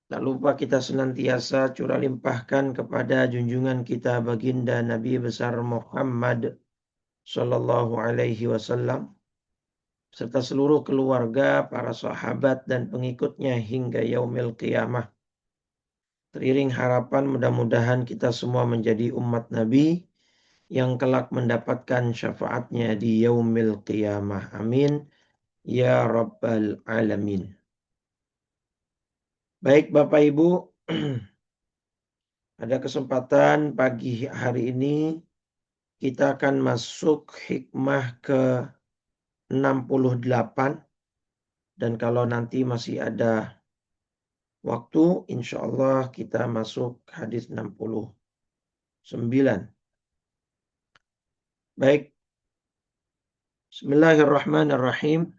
Tak lupa kita senantiasa curah limpahkan kepada junjungan kita baginda Nabi besar Muhammad Sallallahu Alaihi Wasallam serta seluruh keluarga, para sahabat dan pengikutnya hingga yaumil qiyamah. Teriring harapan mudah-mudahan kita semua menjadi umat Nabi yang kelak mendapatkan syafaatnya di yaumil qiyamah. Amin. Ya Rabbal Alamin. Baik Bapak Ibu, pada kesempatan pagi hari ini kita akan masuk hikmah ke 68 dan kalau nanti masih ada waktu insya Allah kita masuk hadis 69. Baik, Bismillahirrahmanirrahim.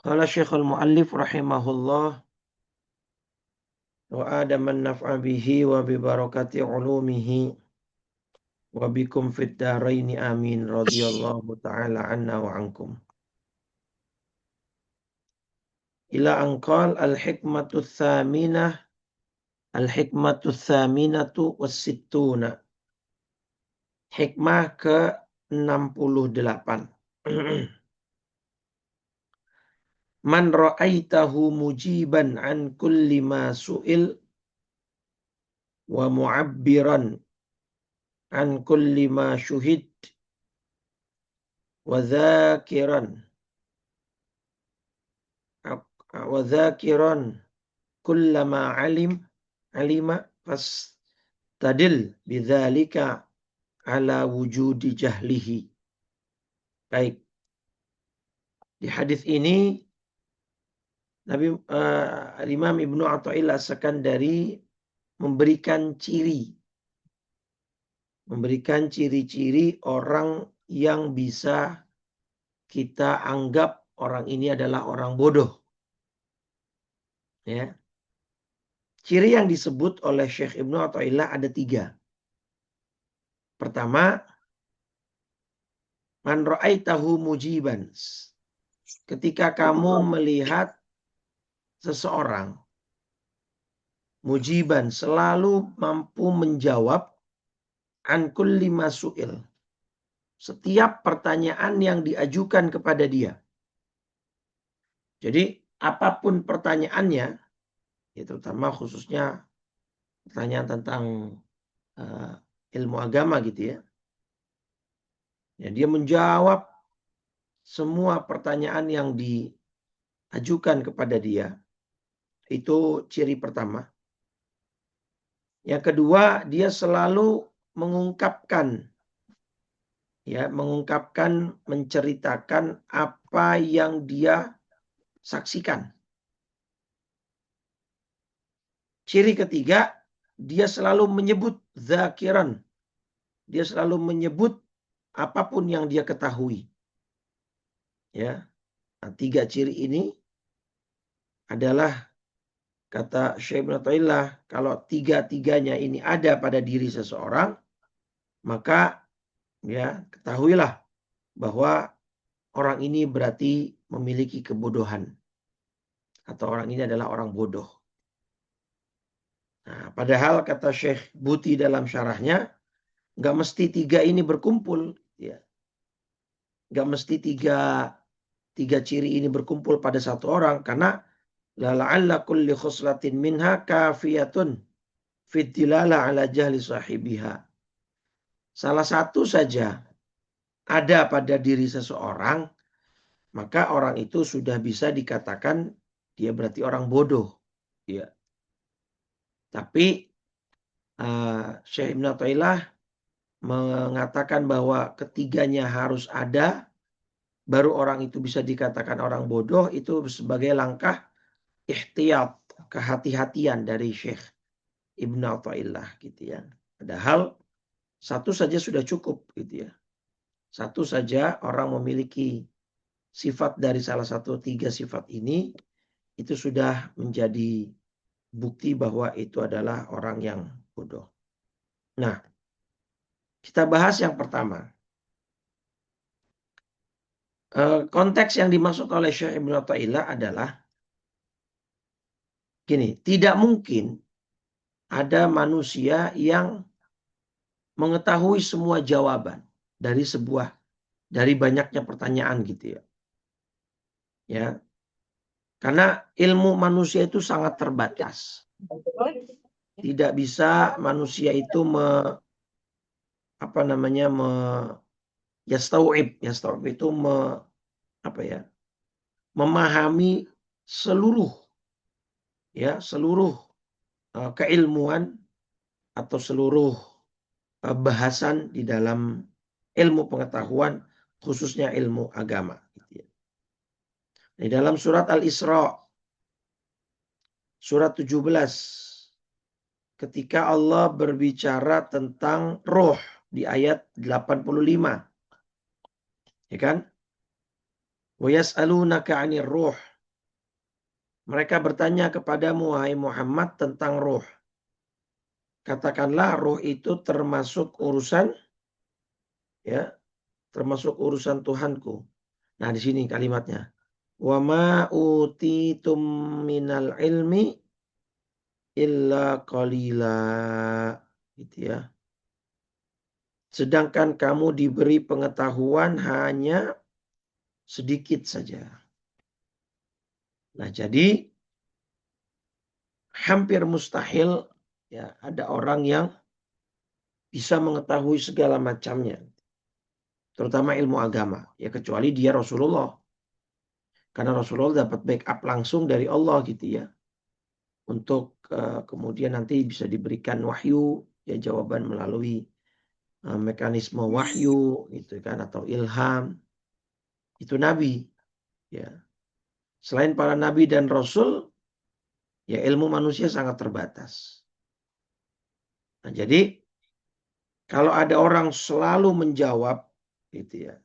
Qala Syekhul Mu'allif rahimahullah wa adaman naf'a bihi wa bi barakati ulumihi wa bikum fid daraini amin radhiyallahu ta'ala anna wa ankum. Ila anqal al-hikmatu tsaminah al-hikmatu tsaminatu wassittuna. Hikmah ke-68. Man ra'aitahu mujiban an kulli ma su'il wa mu'abbiran an kulli ma syuhid wa dhakiran kullama alima fastadil bidzalika ala wujudi jahlihi. Baik. Di hadis ini Imam Ibnu Athaillah As-Sakandari memberikan ciri-ciri orang yang bisa kita anggap orang ini adalah orang bodoh. Ya. Ciri yang disebut oleh Syekh Ibnu Athaillah ada 3. Pertama, man ra'aitahu mujiban. Ketika kamu melihat seseorang mujiban selalu mampu menjawab an kulli masu'il. Setiap pertanyaan yang diajukan kepada dia. Jadi apapun pertanyaannya, ya terutama khususnya pertanyaan tentang ilmu agama gitu ya. Ya, dia menjawab semua pertanyaan yang diajukan kepada dia. Itu ciri pertama. Yang kedua, dia selalu menceritakan apa yang dia saksikan. Ciri ketiga, dia selalu menyebut zakiran. Dia selalu menyebut apapun yang dia ketahui. Ya. Nah, 3 ciri ini adalah kata Syekh Ibnu Athaillah, kalau 3-tiganya ini ada pada diri seseorang, maka ya ketahuilah bahwa orang ini berarti memiliki kebodohan. Atau orang ini adalah orang bodoh. Nah, padahal kata Syekh Buti dalam syarahnya, nggak mesti 3 ini berkumpul. Ya. Nggak mesti tiga ciri ini berkumpul pada satu orang. Karena la'alla kulli khoslatin minha kafiyatun fitilala ala jahli sahibiha. Salah satu saja ada pada diri seseorang, maka orang itu sudah bisa dikatakan dia berarti orang bodoh. Ya. Tapi Syekh Ibnu Athaillah mengatakan bahwa ketiganya harus ada, baru orang itu bisa dikatakan orang bodoh, itu sebagai langkah ihtiyat, kehati-hatian dari Syekh Ibnu Athaillah gitu ya. Padahal satu saja sudah cukup gitu ya. Satu saja orang memiliki sifat dari salah satu 3 sifat ini, itu sudah menjadi bukti bahwa itu adalah orang yang bodoh. Nah, kita bahas yang pertama. Konteks yang dimaksud oleh Syekh Ibnu Athaillah adalah gini, tidak mungkin ada manusia yang mengetahui semua jawaban dari banyaknya pertanyaan gitu ya. Ya. Karena ilmu manusia itu sangat terbatas. Tidak bisa manusia itu yastau'ib itu memahami seluruh keilmuan atau seluruh bahasan di dalam ilmu pengetahuan, khususnya ilmu agama. Di dalam surat Al-Isra, surat 17, ketika Allah berbicara tentang roh di ayat 85. Ya kan? Wa yas'alunaka 'anir ruh. Mereka bertanya kepadamu, wahai Muhammad, tentang roh. Katakanlah roh itu termasuk urusan Tuhanku. Nah, di sini kalimatnya. Wa ma utitum minal ilmi illa qalila. Gitu ya. Sedangkan kamu diberi pengetahuan hanya sedikit saja. Nah, jadi hampir mustahil ya ada orang yang bisa mengetahui segala macamnya. Terutama ilmu agama. Ya kecuali dia Rasulullah. Karena Rasulullah dapat backup langsung dari Allah gitu ya. Untuk kemudian nanti bisa diberikan wahyu, ya jawaban melalui mekanisme wahyu gitu kan, atau ilham. Itu nabi. Ya. Selain para nabi dan rasul, ya ilmu manusia sangat terbatas. Nah, jadi kalau ada orang selalu menjawab gitu ya,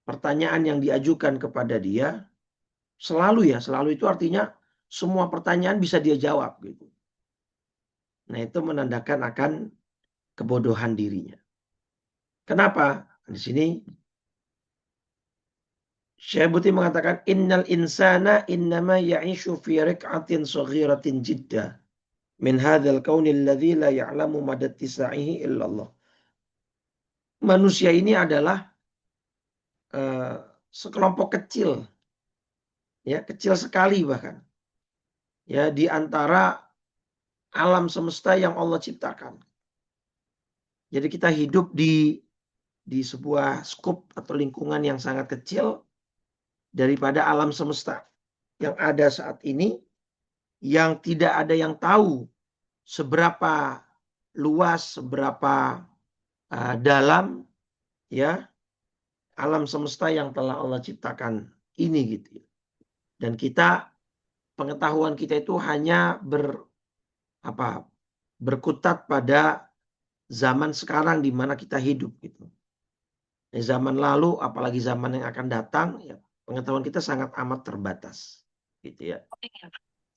pertanyaan yang diajukan kepada dia, selalu itu artinya semua pertanyaan bisa dia jawab gitu. Nah, itu menandakan akan kebodohan dirinya. Kenapa? Di sini Syekh Buti mengatakan innal insana innama ya'ishu fi rik'atin saghiratin jiddah min hadzal kaunil ladzi la ya'lamu madad tisa'ihi illallah. Manusia ini adalah sekelompok kecil. Ya, kecil sekali bahkan. Ya, di antara alam semesta yang Allah ciptakan. Jadi kita hidup di sebuah skup atau lingkungan yang sangat kecil daripada alam semesta yang ada saat ini, yang tidak ada yang tahu seberapa luas, seberapa dalam ya alam semesta yang telah Allah ciptakan ini gitu. Dan pengetahuan kita itu hanya berkutat pada zaman sekarang di mana kita hidup gitu. Di zaman lalu, apalagi zaman yang akan datang, ya, pengetahuan kita sangat amat terbatas, gitu ya.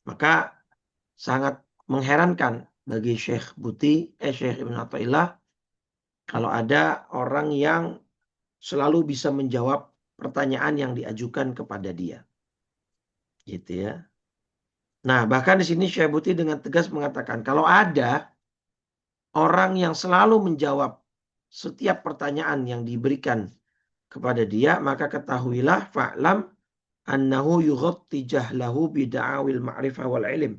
Maka sangat mengherankan bagi Syekh Ibn Athaillah kalau ada orang yang selalu bisa menjawab pertanyaan yang diajukan kepada dia, gitu ya. Nah, bahkan di sini Syekh Buti dengan tegas mengatakan kalau ada orang yang selalu menjawab setiap pertanyaan yang diberikan kepada dia, maka ketahuilah fa'lam annahu yughatti jahlahu bida'awil ma'rifah wal ilm.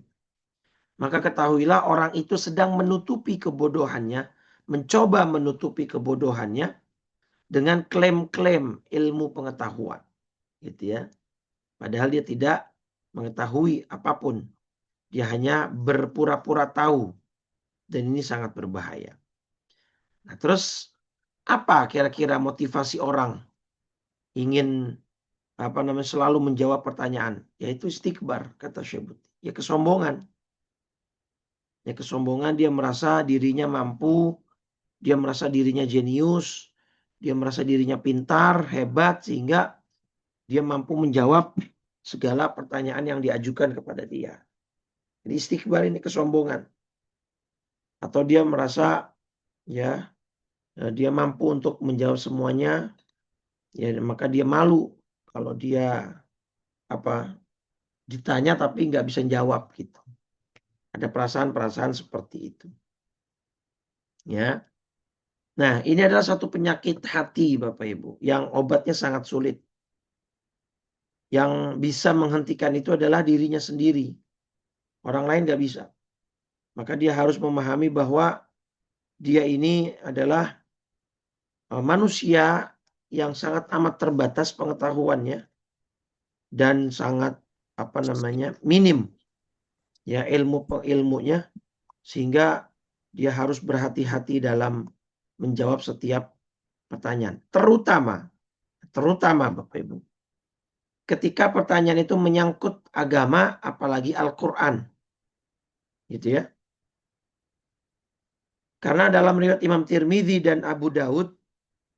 Maka ketahuilah orang itu sedang menutupi kebodohannya, mencoba menutupi kebodohannya dengan klaim-klaim ilmu pengetahuan. Gitu ya. Padahal dia tidak mengetahui apapun. Dia hanya berpura-pura tahu. Dan ini sangat berbahaya. Nah, terus apa kira-kira motivasi orang ingin selalu menjawab pertanyaan? Yaitu istikbar, kata Syekh. Ya kesombongan. Ya kesombongan, dia merasa dirinya mampu, dia merasa dirinya jenius, dia merasa dirinya pintar, hebat, sehingga dia mampu menjawab segala pertanyaan yang diajukan kepada dia. Jadi istikbar ini kesombongan. Atau dia merasa ya dia mampu untuk menjawab semuanya, ya maka dia malu kalau dia ditanya tapi nggak bisa jawab gitu. Ada perasaan-perasaan seperti itu. Ya. Nah, ini adalah satu penyakit hati Bapak Ibu yang obatnya sangat sulit. Yang bisa menghentikan itu adalah dirinya sendiri. Orang lain nggak bisa. Maka dia harus memahami bahwa dia ini adalah manusia yang sangat amat terbatas pengetahuannya dan sangat minim ya ilmunya, sehingga dia harus berhati-hati dalam menjawab setiap pertanyaan, terutama Bapak Ibu, ketika pertanyaan itu menyangkut agama, apalagi Al-Quran, gitu ya. Karena dalam riwayat Imam Tirmidzi dan Abu Daud,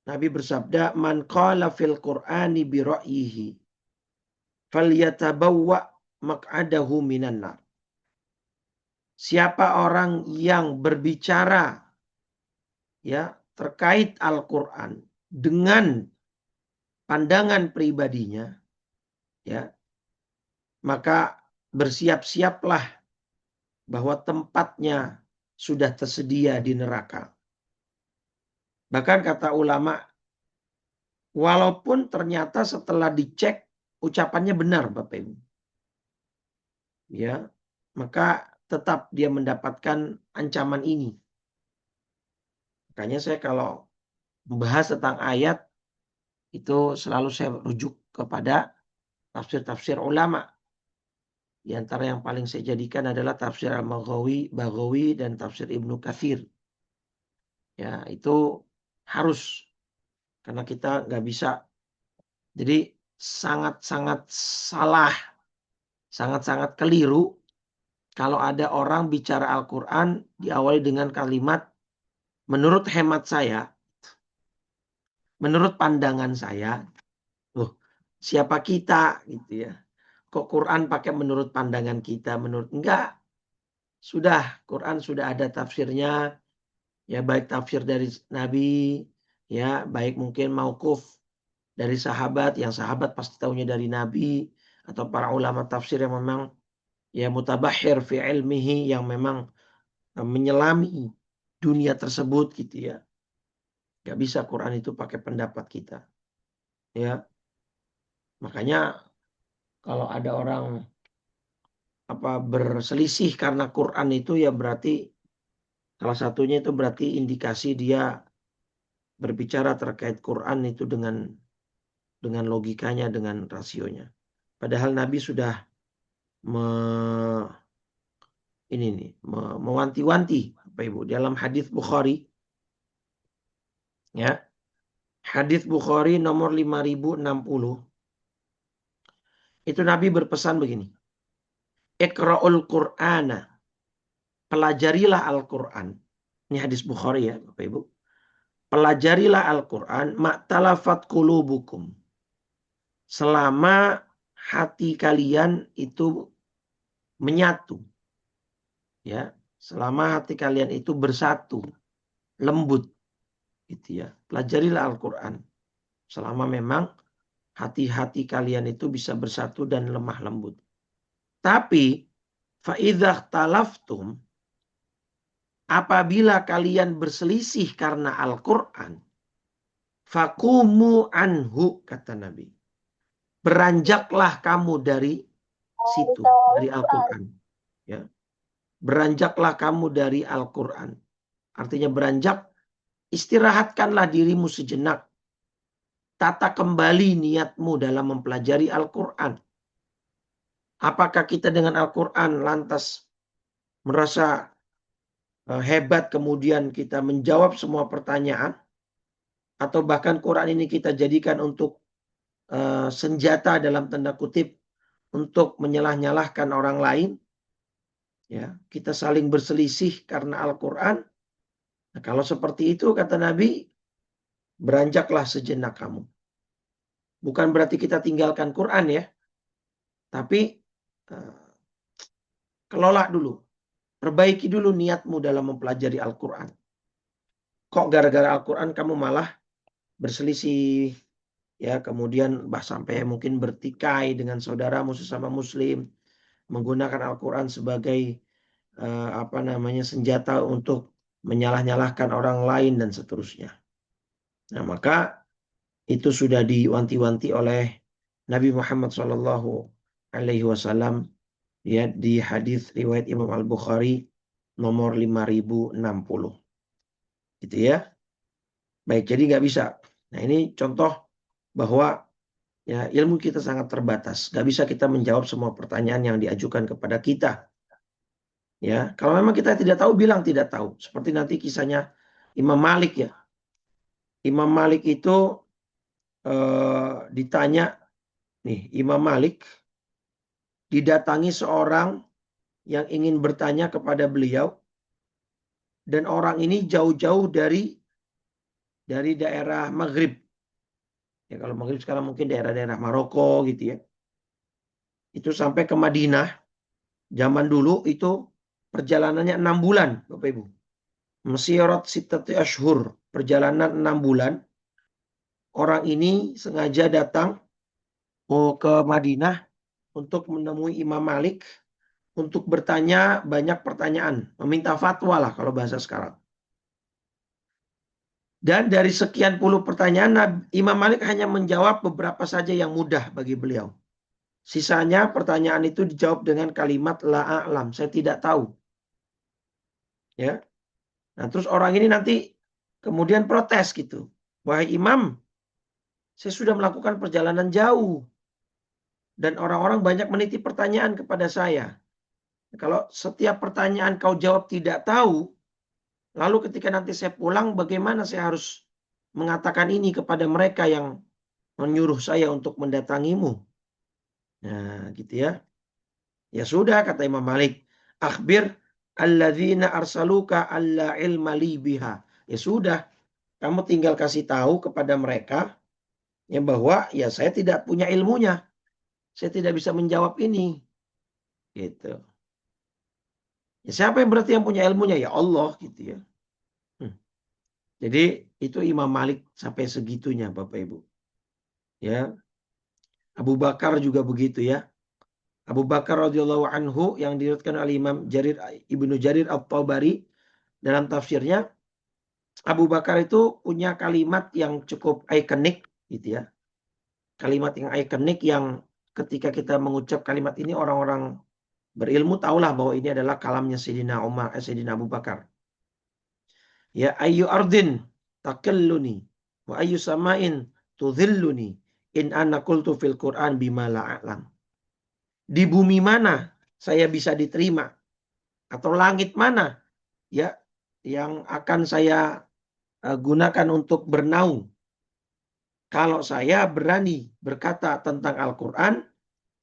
Nabi bersabda, "Man qala fil Qur'ani bi ra'yihi falyatabawwa maq'adahu minan nar." Siapa orang yang berbicara ya terkait Al-Qur'an dengan pandangan pribadinya, ya, maka bersiap-siaplah bahwa tempatnya sudah tersedia di neraka. Bahkan kata ulama, walaupun ternyata setelah dicek ucapannya benar Bapak Ibu, ya, maka tetap dia mendapatkan ancaman ini. Makanya saya kalau membahas tentang ayat itu selalu saya rujuk kepada tafsir-tafsir ulama. Di antara yang paling saya jadikan adalah tafsir Al-Baghawi dan tafsir Ibnu Katsir. Ya, itu harus, karena kita nggak bisa. Jadi sangat-sangat salah, sangat-sangat keliru kalau ada orang bicara Al-Quran diawali dengan kalimat, menurut hemat saya, menurut pandangan saya. Loh, siapa kita gitu ya? Kok Quran pakai menurut pandangan kita? Enggak. Sudah, Quran sudah ada tafsirnya. Ya, baik tafsir dari Nabi, ya, baik mungkin mauquf dari sahabat, yang sahabat pasti tahunya dari Nabi, atau para ulama tafsir yang memang ya mutabahhir fi ilmihi, yang memang menyelami dunia tersebut gitu ya. Gak bisa Quran itu pakai pendapat kita. Ya. Makanya kalau ada orang berselisih karena Quran itu, ya berarti salah satunya itu berarti indikasi dia berbicara terkait Quran itu dengan logikanya, dengan rasionya. Padahal Nabi sudah mewanti-wanti Bapak Ibu dalam hadis Bukhari, ya. Hadis Bukhari nomor 5060. Itu Nabi berpesan begini. Iqra'ul Qur'ana. Pelajarilah Al-Qur'an. Ini hadis Bukhari ya Bapak Ibu. Pelajarilah Al-Qur'an ma'talafat qulubukum. Selama hati kalian itu menyatu. Ya, selama hati kalian itu bersatu, lembut gitu ya. Pelajarilah Al-Qur'an selama memang hati-hati kalian itu bisa bersatu dan lemah lembut. Tapi fa idza talaftum, apabila kalian berselisih karena Al-Qur'an, faqumu anhu, kata Nabi. Beranjaklah kamu dari situ, dari Al-Qur'an. Ya. Beranjaklah kamu dari Al-Qur'an. Artinya beranjak, istirahatkanlah dirimu sejenak. Tata kembali niatmu dalam mempelajari Al-Qur'an. Apakah kita dengan Al-Qur'an lantas merasa hebat kemudian kita menjawab semua pertanyaan? Atau bahkan Quran ini kita jadikan untuk senjata dalam tanda kutip untuk menyalah-nyalahkan orang lain? Ya, kita saling berselisih karena Al-Quran. Nah, kalau seperti itu kata Nabi, beranjaklah sejenak kamu. Bukan berarti kita tinggalkan Quran ya. Tapi kelola dulu. Perbaiki dulu niatmu dalam mempelajari Al-Quran. Kok gara-gara Al-Quran kamu malah berselisih? ya, kemudian sampai mungkin bertikai dengan saudara sesama muslim, menggunakan Al-Quran sebagai senjata untuk menyalah-nyalahkan orang lain dan seterusnya. Nah, maka itu sudah diwanti-wanti oleh Nabi Muhammad SAW ya di hadis riwayat Imam Al-Bukhari nomor 5060. Gitu ya. Baik, jadi nggak bisa. Nah, ini contoh bahwa ya ilmu kita sangat terbatas. Nggak bisa kita menjawab semua pertanyaan yang diajukan kepada kita. Ya, kalau memang kita tidak tahu, bilang tidak tahu. Seperti nanti kisahnya Imam Malik ya. Imam Malik itu ditanya nih, Imam Malik didatangi seorang yang ingin bertanya kepada beliau, dan orang ini jauh-jauh dari daerah Maghrib. Ya, kalau Maghrib sekarang mungkin daerah-daerah Maroko gitu ya. Itu sampai ke Madinah. Zaman dulu itu perjalanannya 6 bulan, Bapak Ibu. Mesirat sittati ashhur, perjalanan 6 bulan. Orang ini sengaja datang ke Madinah untuk menemui Imam Malik untuk bertanya banyak pertanyaan, meminta fatwa lah kalau bahasa sekarang. Dan dari sekian puluh pertanyaan, Imam Malik hanya menjawab beberapa saja yang mudah bagi beliau. Sisanya pertanyaan itu dijawab dengan kalimat la a'lam, saya tidak tahu. Ya. Nah, terus orang ini nanti kemudian protes gitu. Wahai Imam, saya sudah melakukan perjalanan jauh dan orang-orang banyak menitip pertanyaan kepada saya. Kalau setiap pertanyaan kau jawab tidak tahu, lalu ketika nanti saya pulang, bagaimana saya harus mengatakan ini kepada mereka yang menyuruh saya untuk mendatangimu? Nah, gitu ya. Ya sudah, kata Imam Malik. Akhbir alladzina arsaluka alla ilma li biha. Ya sudah, kamu tinggal kasih tahu kepada mereka ya bahwa ya saya tidak punya ilmunya. Saya tidak bisa menjawab ini. Gitu. Ya, siapa yang berarti yang punya ilmunya? Ya Allah gitu ya. Jadi itu Imam Malik sampai segitunya Bapak Ibu. Ya. Abu Bakar juga begitu ya. Abu Bakar radhiyallahu anhu yang diriwayatkan oleh Imam Ibnu Jarir At-Tabari dalam tafsirnya, Abu Bakar itu punya kalimat yang cukup ikonik gitu ya. Kalimat yang ikonik yang ketika kita mengucap kalimat ini, orang-orang berilmu tahulah bahwa ini adalah kalamnya Sayyidina Abu Bakar. Ya ayyu ardin takalluni wa ayyu samain tudhilluni in ana qultu fil Qur'an bima la a'lam. Di bumi mana saya bisa diterima, atau langit mana ya yang akan saya gunakan untuk bernaung kalau saya berani berkata tentang Al-Quran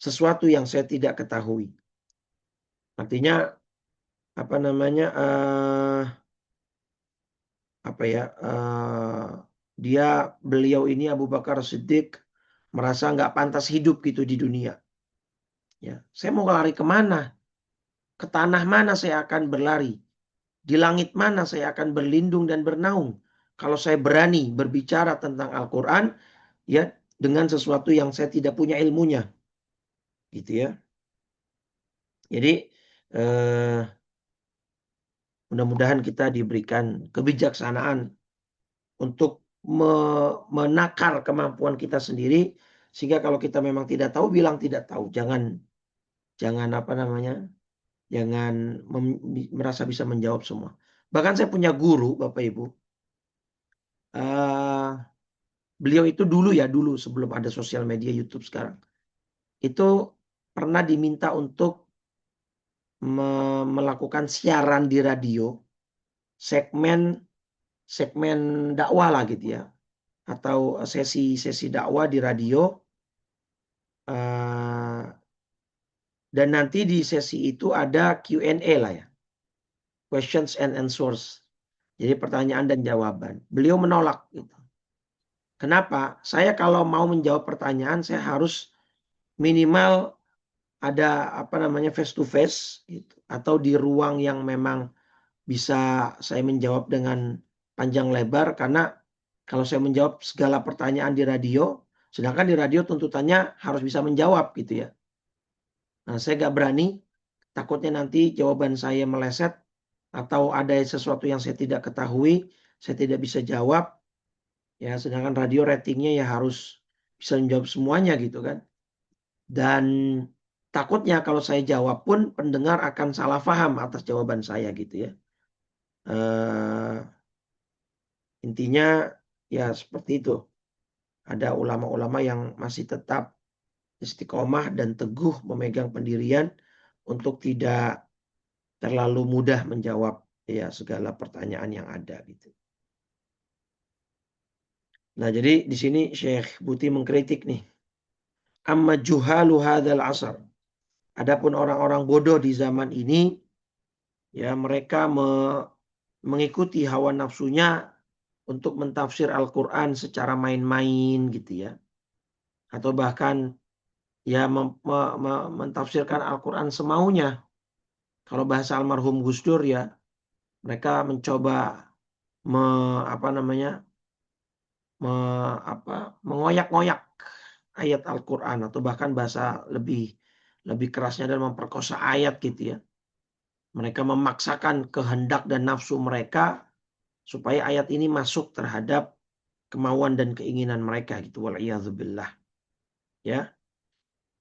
sesuatu yang saya tidak ketahui. Artinya beliau ini Abu Bakar Siddiq merasa nggak pantas hidup gitu di dunia. Ya, saya mau lari kemana? Ke tanah mana saya akan berlari? Di langit mana saya akan berlindung dan bernaung? Kalau saya berani berbicara tentang Al-Quran ya dengan sesuatu yang saya tidak punya ilmunya. Gitu ya. Jadi mudah-mudahan kita diberikan kebijaksanaan untuk menakar kemampuan kita sendiri, sehingga kalau kita memang tidak tahu, bilang tidak tahu. Jangan merasa bisa menjawab semua. Bahkan saya punya guru, Bapak Ibu. Beliau itu dulu sebelum ada sosial media YouTube sekarang, itu pernah diminta untuk melakukan siaran di radio, segmen dakwah lah gitu ya, atau sesi dakwah di radio, dan nanti di sesi itu ada Q&A lah ya, questions and answers, jadi pertanyaan dan jawaban. Beliau menolak gitu. Kenapa? Saya kalau mau menjawab pertanyaan, saya harus minimal ada face to face gitu, atau di ruang yang memang bisa saya menjawab dengan panjang lebar, karena kalau saya menjawab segala pertanyaan di radio, Sedangkan di radio tuntutannya harus bisa menjawab gitu ya. Nah, saya nggak berani, takutnya nanti jawaban saya meleset atau ada sesuatu yang saya tidak ketahui, saya tidak bisa jawab. Ya, sedangkan radio ratingnya ya harus bisa menjawab semuanya gitu kan. Dan takutnya kalau saya jawab pun pendengar akan salah paham atas jawaban saya gitu ya. Intinya ya seperti itu. Ada ulama-ulama yang masih tetap istiqomah dan teguh memegang pendirian untuk tidak terlalu mudah menjawab ya segala pertanyaan yang ada gitu. Nah, jadi di sini Syekh Buti mengkritik nih. Amma juhalu hadzal asar. Adapun orang-orang bodoh di zaman ini ya mereka mengikuti hawa nafsunya untuk mentafsir Al-Qur'an secara main-main gitu ya. Atau bahkan ya mentafsirkan Al-Qur'an semaunya. Kalau bahasa almarhum Gus Dur ya, mereka mencoba mengoyak-ngoyak ayat Al-Qur'an atau bahkan bahasa lebih kerasnya dan memperkosa ayat gitu ya. Mereka memaksakan kehendak dan nafsu mereka supaya ayat ini masuk terhadap kemauan dan keinginan mereka gitu. Wal'iyadzubillah. Ya.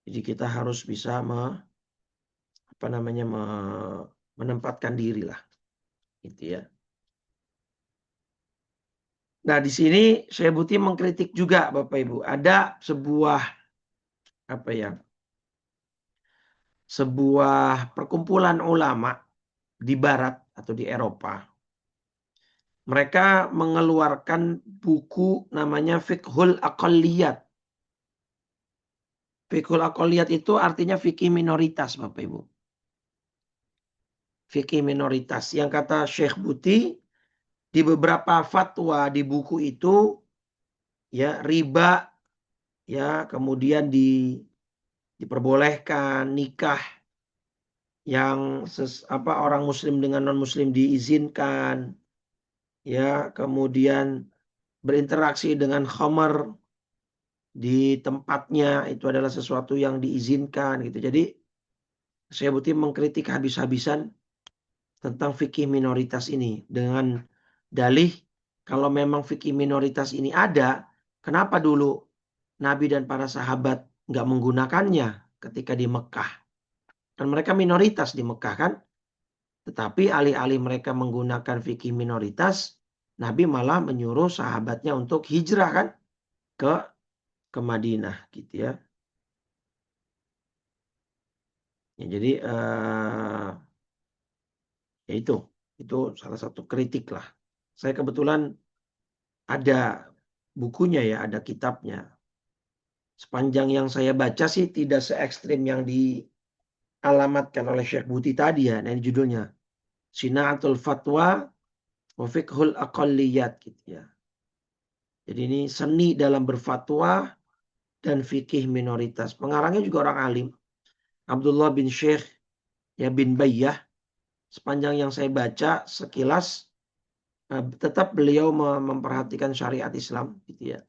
Jadi kita harus bisa menempatkan diri lah gitu ya. Nah, di sini Syekh Buti mengkritik juga Bapak Ibu. Ada sebuah perkumpulan ulama di barat atau di Eropa. Mereka mengeluarkan buku namanya Fiqhul Aqalliyat. Fiqhul Aqalliyat itu artinya fikih minoritas Bapak Ibu. Fikih minoritas. Yang kata Syekh Buti, di beberapa fatwa di buku itu ya riba ya kemudian diperbolehkan, nikah yang orang muslim dengan non muslim diizinkan, ya kemudian berinteraksi dengan khamar di tempatnya itu adalah sesuatu yang diizinkan gitu. Jadi saya Buti mengkritik habis-habisan tentang fikih minoritas ini dengan dalih kalau memang fikih minoritas ini ada, kenapa dulu Nabi dan para sahabat nggak menggunakannya ketika di Mekah? Dan mereka minoritas di Mekah kan? Tetapi alih-alih mereka menggunakan fikih minoritas, Nabi malah menyuruh sahabatnya untuk hijrah kan ke Madinah gitu ya. Ya jadi ya itu salah satu kritik lah. Saya kebetulan ada bukunya ya, ada kitabnya. Sepanjang yang saya baca sih tidak se ekstrim yang dialamatkan oleh Syekh Buti tadi ya. Nah, ini judulnya Sina'atul Fatwa wa Fiqhul Aqalliyat gitu ya. Jadi ini seni dalam berfatwa dan fikih minoritas. Pengarangnya juga orang alim. Abdullah bin Syekh ya bin Bayyah. Sepanjang yang saya baca sekilas tetap beliau memperhatikan syariat Islam gitu ya.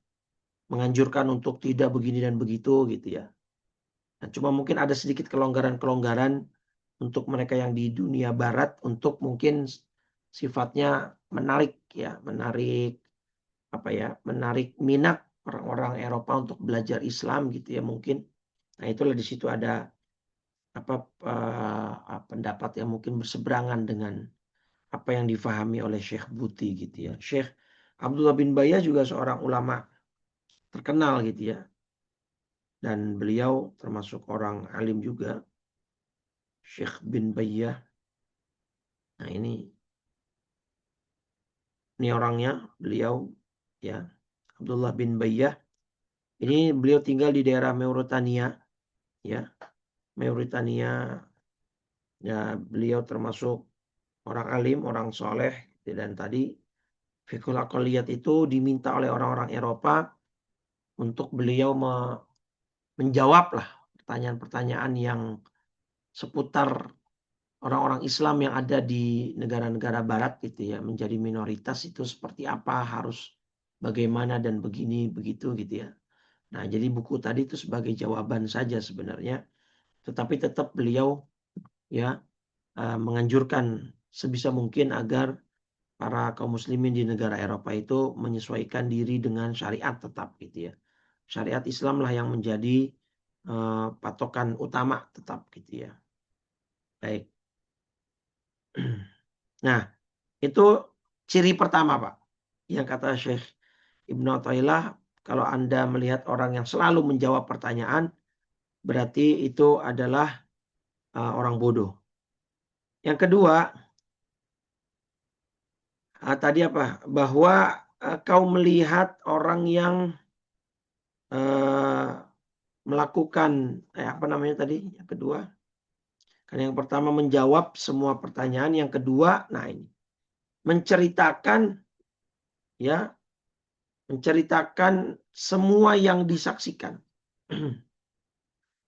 Menganjurkan untuk tidak begini dan begitu gitu ya. Nah, cuma mungkin ada sedikit kelonggaran-kelonggaran untuk mereka yang di dunia barat untuk mungkin sifatnya menarik ya, menarik minat orang-orang Eropa untuk belajar Islam gitu ya mungkin. Nah, itulah di situ ada pendapat yang mungkin berseberangan dengan apa yang difahami oleh Syekh Buti gitu ya. Syekh Abdullah bin Bayyah juga seorang ulama terkenal gitu ya. Dan beliau termasuk orang alim juga. Syekh bin Bayyah. Nah, ini orangnya, beliau ya. Abdullah bin Bayyah. Ini beliau tinggal di daerah Mauritania ya. Mauritania ya, beliau termasuk orang alim, orang soleh dan tadi Fiqhul Aqalliyat itu diminta oleh orang-orang Eropa untuk beliau menjawab lah pertanyaan-pertanyaan yang seputar orang-orang Islam yang ada di negara-negara barat gitu ya, menjadi minoritas itu seperti apa, harus bagaimana dan begini begitu gitu ya. Nah, jadi buku tadi itu sebagai jawaban saja sebenarnya, tetapi tetap beliau ya menganjurkan sebisa mungkin agar para kaum muslimin di negara Eropa itu menyesuaikan diri dengan syariat tetap gitu ya. Syariat Islam lah yang menjadi patokan utama tetap gitu ya. Baik. Nah, itu ciri pertama, Pak. Yang kata Syekh Ibnu Athaillah, kalau Anda melihat orang yang selalu menjawab pertanyaan, berarti itu adalah orang bodoh. Yang kedua, tadi apa? Bahwa kau melihat orang yang melakukan apa namanya tadi? Yang kedua, kan yang pertama menjawab semua pertanyaan, yang kedua, nah ini menceritakan ya, menceritakan semua yang disaksikan.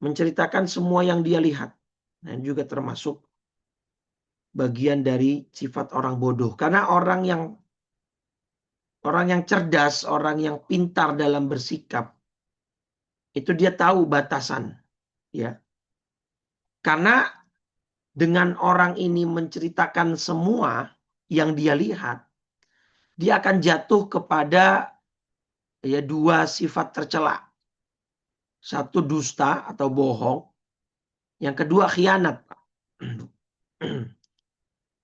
Menceritakan semua yang dia lihat. Dan juga termasuk bagian dari sifat orang bodoh. Karena orang yang cerdas, orang yang pintar dalam bersikap, itu dia tahu batasan, ya. Karena dengan orang ini menceritakan semua yang dia lihat, dia akan jatuh kepada ya dua sifat tercela. Satu dusta atau bohong, yang kedua khianat.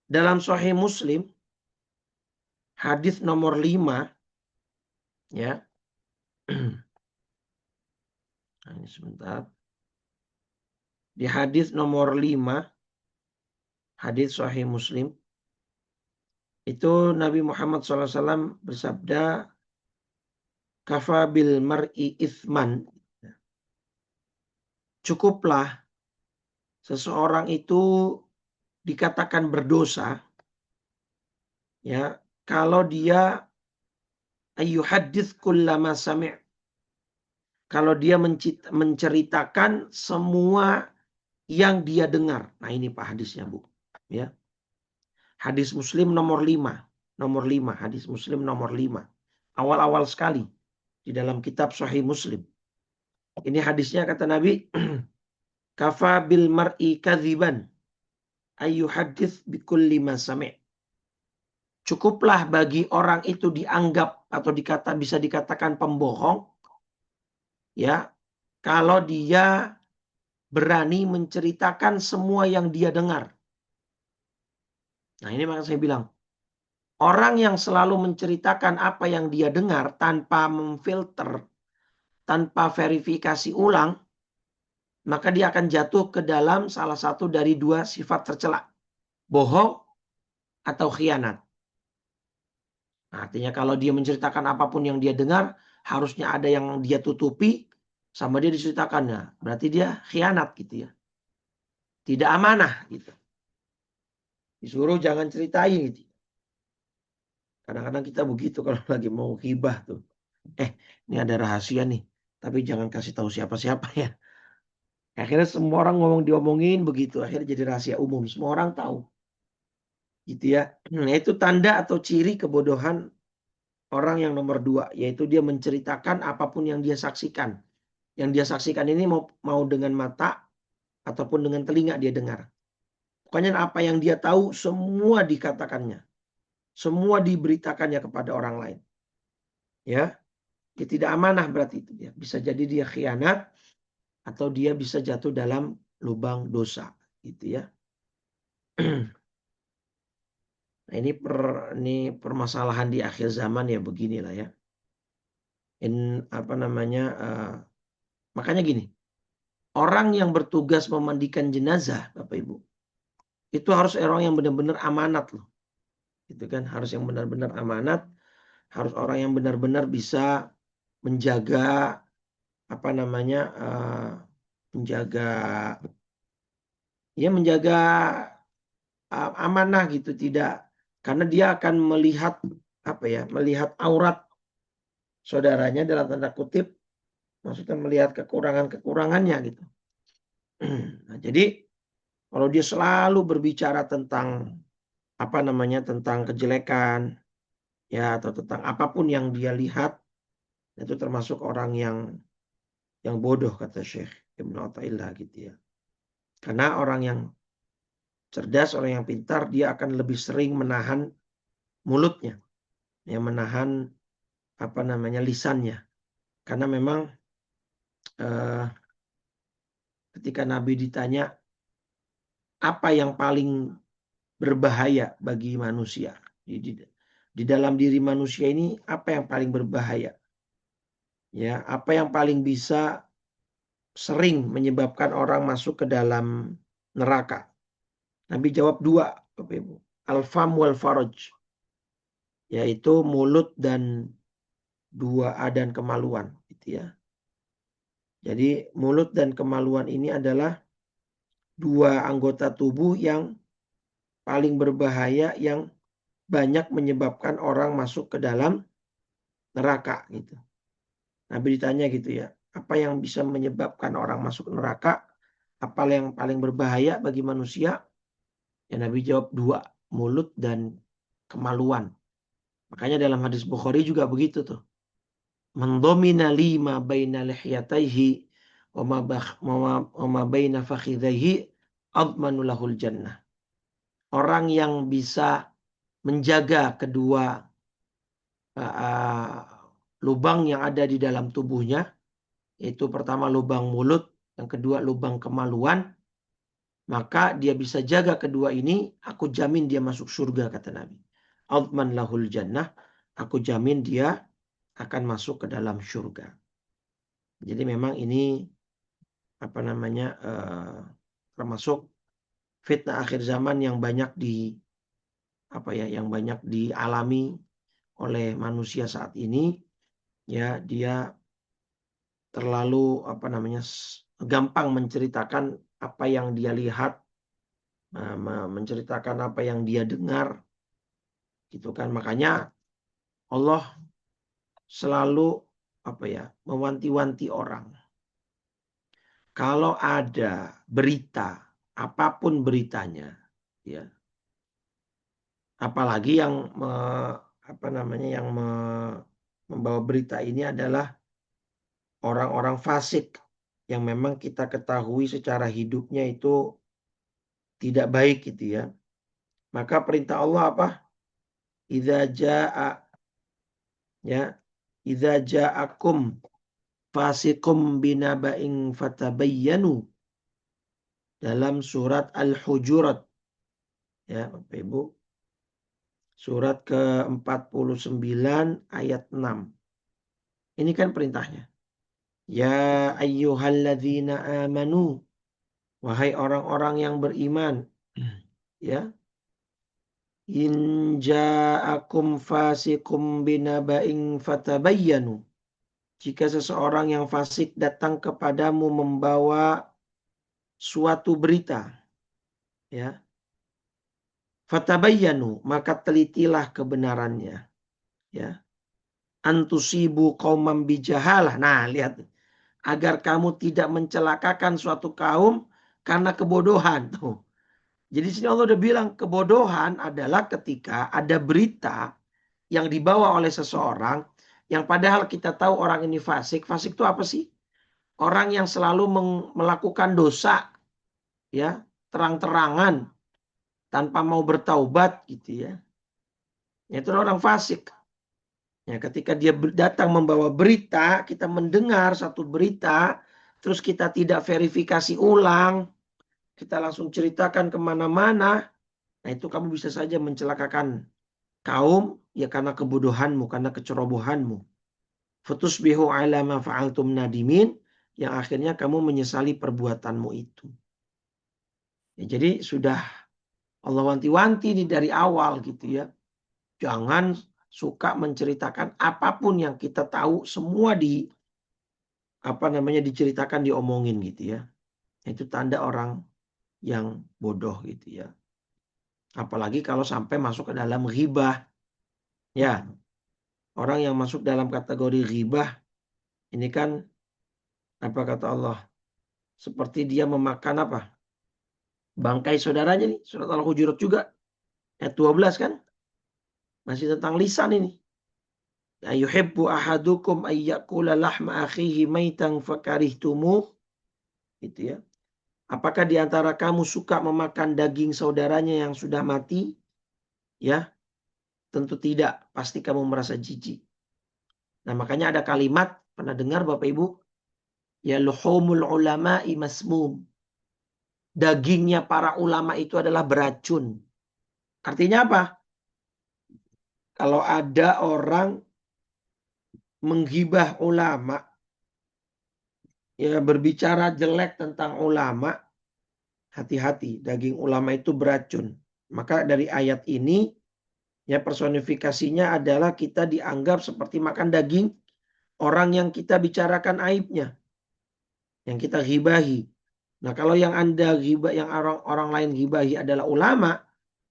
Dalam Sahih Muslim, hadis nomor 5, ya. Nah, ini sebentar. Di hadis nomor 5, hadis Sahih Muslim, itu Nabi Muhammad SAW bersabda, kafa bil mar'i ithman. Cukuplah seseorang itu dikatakan berdosa, ya, kalau dia ayyuhadits kullama sami'. Kalau dia menceritakan semua yang dia dengar. Nah, ini Pak hadisnya, Bu. Ya. Hadis Muslim nomor 5. Nomor 5, hadis Muslim nomor 5. Awal-awal sekali di dalam kitab Sahih Muslim. Ini hadisnya kata Nabi, kafa bil mar'i kadziban ayyuhadits bikulli ma sami'. Cukuplah bagi orang itu dianggap atau bisa dikatakan pembohong, ya, kalau dia berani menceritakan semua yang dia dengar. Nah, ini maka saya bilang, orang yang selalu menceritakan apa yang dia dengar tanpa memfilter, tanpa verifikasi ulang, maka dia akan jatuh ke dalam salah satu dari dua sifat tercela, bohong atau khianat. Nah, artinya kalau dia menceritakan apapun yang dia dengar, harusnya ada yang dia tutupi sama dia diceritakannya. Berarti dia khianat gitu ya. Tidak amanah gitu. Disuruh jangan ceritain gitu. Kadang-kadang kita begitu kalau lagi mau ghibah tuh. Ini ada rahasia nih, tapi jangan kasih tahu siapa-siapa ya. Akhirnya semua orang diomongin begitu. Akhirnya jadi rahasia umum. Semua orang tahu. Gitu ya. Nah, itu tanda atau ciri kebodohan orang yang nomor 2. Yaitu dia menceritakan apapun yang dia saksikan. Yang dia saksikan ini mau dengan mata ataupun dengan telinga dia dengar. Pokoknya apa yang dia tahu semua dikatakannya. Semua diberitakannya kepada orang lain. Ya. Dia tidak amanah berarti itu dia. Bisa jadi dia khianat atau dia bisa jatuh dalam lubang dosa. Gitu ya. Nah, ini permasalahan di akhir zaman ya beginilah ya. Apa namanya? Makanya gini, orang yang bertugas memandikan jenazah, Bapak Ibu, itu harus orang yang benar-benar amanat loh. Itu kan harus yang benar-benar amanat, harus orang yang benar-benar bisa menjaga apa namanya? Menjaga amanah gitu, tidak, karena dia akan melihat melihat aurat saudaranya dalam tanda kutip, maksudnya melihat kekurangannya gitu. Nah, jadi kalau dia selalu berbicara tentang tentang kejelekan ya atau tentang apapun yang dia lihat, itu termasuk orang yang yang bodoh, kata Syekh Ibnu Athaillah gitu ya. Karena orang yang cerdas, orang yang pintar, dia akan lebih sering menahan mulutnya, yang menahan lisannya. Karena memang ketika Nabi ditanya apa yang paling berbahaya bagi manusia, di dalam diri manusia ini apa yang paling berbahaya, ya, apa yang paling bisa sering menyebabkan orang masuk ke dalam neraka. Nabi jawab 2, Bapak Ibu. Al-fam wal faraj, yaitu mulut dan dan kemaluan, gitu ya. Jadi mulut dan kemaluan ini adalah 2 anggota tubuh yang paling berbahaya, yang banyak menyebabkan orang masuk ke dalam neraka gitu. Nabi ditanya gitu ya, apa yang bisa menyebabkan orang masuk neraka? Apa yang paling berbahaya bagi manusia? Ya, Nabi jawab 2, mulut dan kemaluan. Makanya dalam hadis Bukhari juga begitu tuh. Man dhamina lima baina lihyataihi wa ma baina fakhidhaihi admanu lahul jannah. Orang yang bisa menjaga kedua lubang yang ada di dalam tubuhnya, yaitu pertama lubang mulut, yang kedua lubang kemaluan, maka dia bisa jaga kedua ini, aku jamin dia masuk surga, kata Nabi. Adman lahul jannah, aku jamin dia akan masuk ke dalam surga. Jadi memang ini termasuk fitnah akhir zaman yang banyak dialami oleh manusia saat ini. Ya, dia terlalu gampang menceritakan apa yang dia lihat, menceritakan apa yang dia dengar, gitu kan. Makanya Allah selalu mewanti-wanti orang. Kalau ada berita, apapun beritanya, ya, apalagi yang membawa berita ini adalah orang-orang fasik yang memang kita ketahui secara hidupnya itu tidak baik gitu ya. Maka perintah Allah apa? Idza ja'akum fasikum binaba'in fatabayyanu, dalam surat Al-Hujurat, ya Bapak Ibu, surat ke-49 ayat 6. Ini kan perintahnya. Ya ayyuhalladzina amanu, wahai orang-orang yang beriman, ya. In ja'akum fasikum binaba'in fatabayyanu. Jika seseorang yang fasik datang kepadamu membawa suatu berita, ya, fatabayyanu, maka telitilah kebenarannya, ya. Antusibu qaumam bijahalah. Nah, lihat, agar kamu tidak mencelakakan suatu kaum karena kebodohan. Tuh. Jadi sini Allah udah bilang kebodohan adalah ketika ada berita yang dibawa oleh seseorang yang padahal kita tahu orang ini fasik. Fasik itu apa sih? Orang yang selalu melakukan dosa, ya, terang-terangan tanpa mau bertaubat gitu ya. Itu orang fasik. Ya, ketika dia datang membawa berita, kita mendengar satu berita, terus kita tidak verifikasi ulang, kita langsung ceritakan kemana-mana, nah itu kamu bisa saja mencelakakan kaum, ya karena kebodohanmu, karena kecerobohanmu. Fatusbihu ala ma fa'altum nadimin, yang akhirnya kamu menyesali perbuatanmu itu. Ya, jadi sudah Allah wanti-wanti dari awal gitu ya. Jangan suka menceritakan apapun yang kita tahu, semua diceritakan, diomongin gitu ya. Itu tanda orang yang bodoh gitu ya. Apalagi kalau sampai masuk ke dalam ghibah. Ya, orang yang masuk dalam kategori ghibah ini kan apa kata Allah? Seperti dia memakan bangkai saudaranya nih. Surat Al-Hujurat juga ayat 12 kan? Masih tentang lisan ini. Ayuhibbu ahadukum ayyakula lahma akhihi maitan fakarihtumuh. Gitu ya. Apakah di antara kamu suka memakan daging saudaranya yang sudah mati? Ya, tentu tidak. Pasti kamu merasa jijik. Nah, makanya ada kalimat, pernah dengar Bapak Ibu? Ya luhumul ulama'i masmum. Dagingnya para ulama itu adalah beracun. Artinya apa? Kalau ada orang menghibah ulama, ya berbicara jelek tentang ulama, hati-hati, daging ulama itu beracun. Maka dari ayat ini, ya personifikasinya adalah kita dianggap seperti makan daging orang yang kita bicarakan aibnya, yang kita ghibahi. Nah, kalau yang Anda ghibah, yang orang lain ghibahi adalah ulama,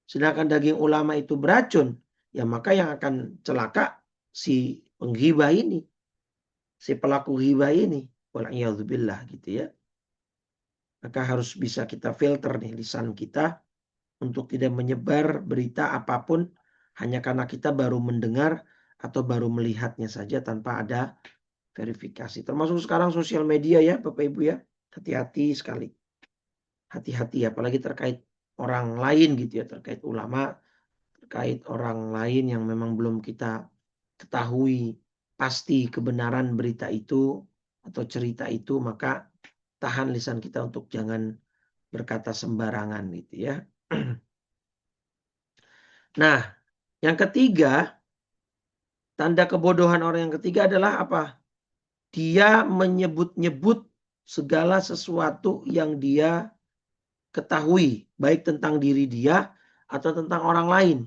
sedangkan daging ulama itu beracun, ya maka yang akan celaka si penghibah ini, si pelaku ghibah ini. Wal'iyadzubillah gitu ya. Maka harus bisa kita filter nih lisan kita untuk tidak menyebar berita apapun hanya karena kita baru mendengar atau baru melihatnya saja tanpa ada verifikasi. Termasuk sekarang sosial media ya Bapak Ibu ya. Hati-hati sekali. Hati-hati apalagi terkait orang lain gitu ya. Terkait ulama, terkait orang lain yang memang belum kita ketahui pasti kebenaran berita itu atau cerita itu, maka tahan lisan kita untuk jangan berkata sembarangan gitu ya. Nah, yang ketiga, tanda kebodohan orang yang ketiga adalah apa? Dia menyebut-nyebut segala sesuatu yang dia ketahui, baik tentang diri dia atau tentang orang lain.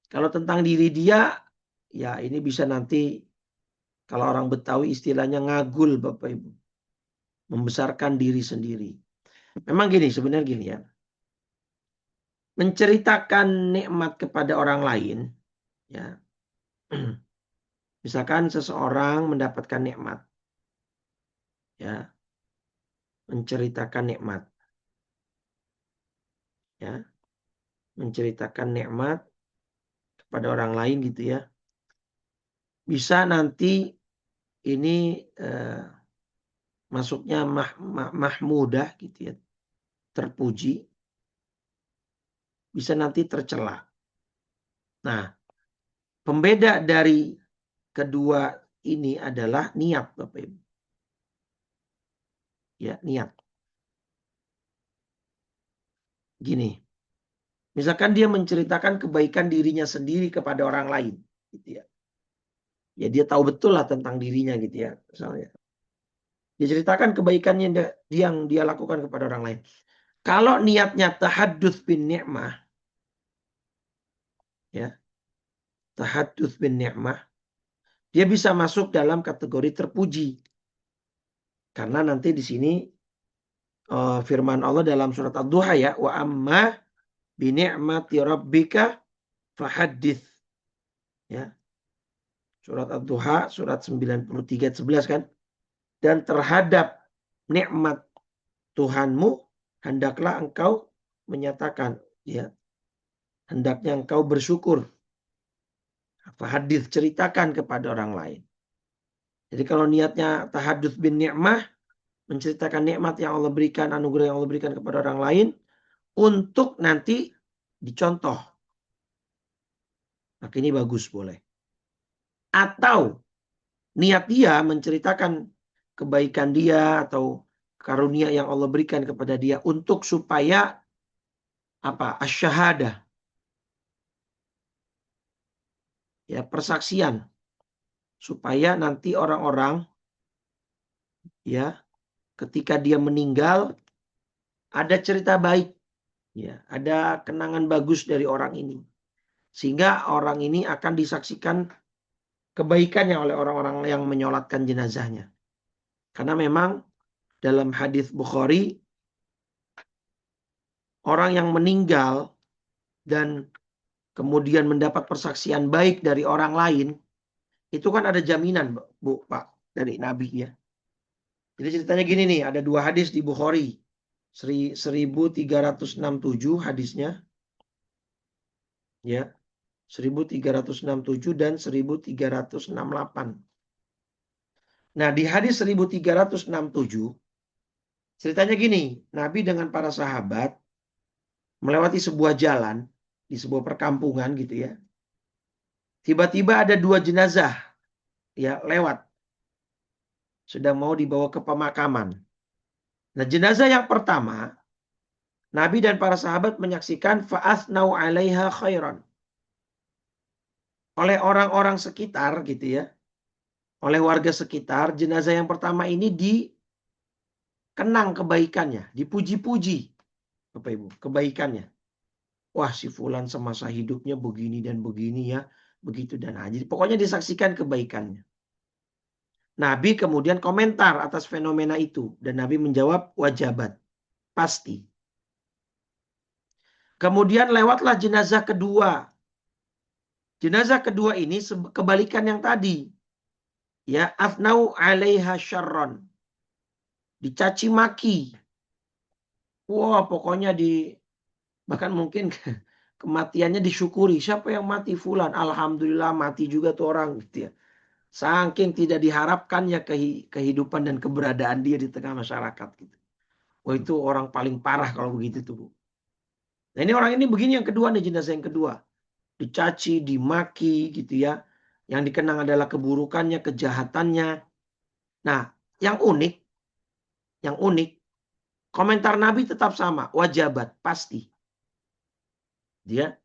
Kalau tentang diri dia, ya ini bisa nanti kalau orang Betawi istilahnya ngagul Bapak Ibu. Membesarkan diri sendiri. Memang gini, sebenarnya gini ya. Menceritakan nikmat kepada orang lain, ya. Misalkan seseorang mendapatkan nikmat, ya, menceritakan nikmat, ya, menceritakan nikmat kepada orang lain gitu ya. Bisa nanti ini masuknya mahmudah gitu ya, terpuji, bisa nanti tercela. Nah, pembeda dari kedua ini adalah niat Bapak Ibu. Ya, niat. Gini, misalkan dia menceritakan kebaikan dirinya sendiri kepada orang lain, gitu ya. Ya dia tahu betul lah tentang dirinya gitu ya, misalnya. Dia ceritakan kebaikannya yang dia lakukan kepada orang lain. Kalau niatnya tahadduts bin ni'mah, ya, tahadduts bin ni'mah, dia bisa masuk dalam kategori terpuji. Karena nanti di sini firman Allah dalam surat Ad-Duha ya, wa amma bi ni'mati rabbika fahaddits. Ya. Surat Ad-Duha surat 93:11 kan. Dan terhadap nikmat Tuhanmu hendaklah engkau menyatakan, ya. Hendaknya engkau bersyukur. Fahadits, ceritakan kepada orang lain. Jadi kalau niatnya tahadduts bin ni'mah, menceritakan nikmat yang Allah berikan, anugerah yang Allah berikan kepada orang lain, untuk nanti dicontoh. Maka ini bagus boleh. Atau niat dia menceritakan kebaikan dia atau karunia yang Allah berikan kepada dia untuk supaya apa? Asyahadah. Ya, persaksian. Supaya nanti orang-orang ya ketika dia meninggal ada cerita baik, ya, ada kenangan bagus dari orang ini. Sehingga orang ini akan disaksikan kebaikannya oleh orang-orang yang menyolatkan jenazahnya. Karena memang dalam hadis Bukhari, orang yang meninggal dan kemudian mendapat persaksian baik dari orang lain, itu kan ada jaminan, Bu, Pak, dari Nabi ya. Jadi ceritanya gini nih, ada dua hadis di Bukhari. 1367 hadisnya. Ya. 1367 dan 1368. Nah, di hadis 1367 ceritanya gini, Nabi dengan para sahabat melewati sebuah jalan di sebuah perkampungan gitu ya. Tiba-tiba ada 2 jenazah ya lewat. Sedang mau dibawa ke pemakaman. Nah, jenazah yang pertama, Nabi dan para sahabat menyaksikan fa'athnau 'alaiha khairan. Oleh orang-orang sekitar gitu ya. Oleh warga sekitar, jenazah yang pertama ini dikenang kebaikannya, dipuji-puji Bapak Ibu, kebaikannya. Wah, si fulan semasa hidupnya begini dan begini ya, begitu dan jadi pokoknya disaksikan kebaikannya. Nabi kemudian komentar atas fenomena itu dan Nabi menjawab wajabat, pasti. Kemudian lewatlah jenazah kedua. Jenazah kedua ini kebalikan yang tadi. Ya, afnau 'alaiha syarron. Dicaci maki. Wah, pokoknya bahkan mungkin kematiannya disyukuri. Siapa yang mati? Fulan. Alhamdulillah mati juga tuh orang gitu ya. Saking tidak diharapkannya kehidupan dan keberadaan dia di tengah masyarakat gitu. Wah, itu orang paling parah kalau begitu tuh, Bu. Nah, ini orang ini begini yang kedua nih, jenazah yang kedua. Dicaci, dimaki gitu ya. Yang dikenang adalah keburukannya, kejahatannya. Nah, yang unik, komentar Nabi tetap sama, wajabat, pasti. Dia.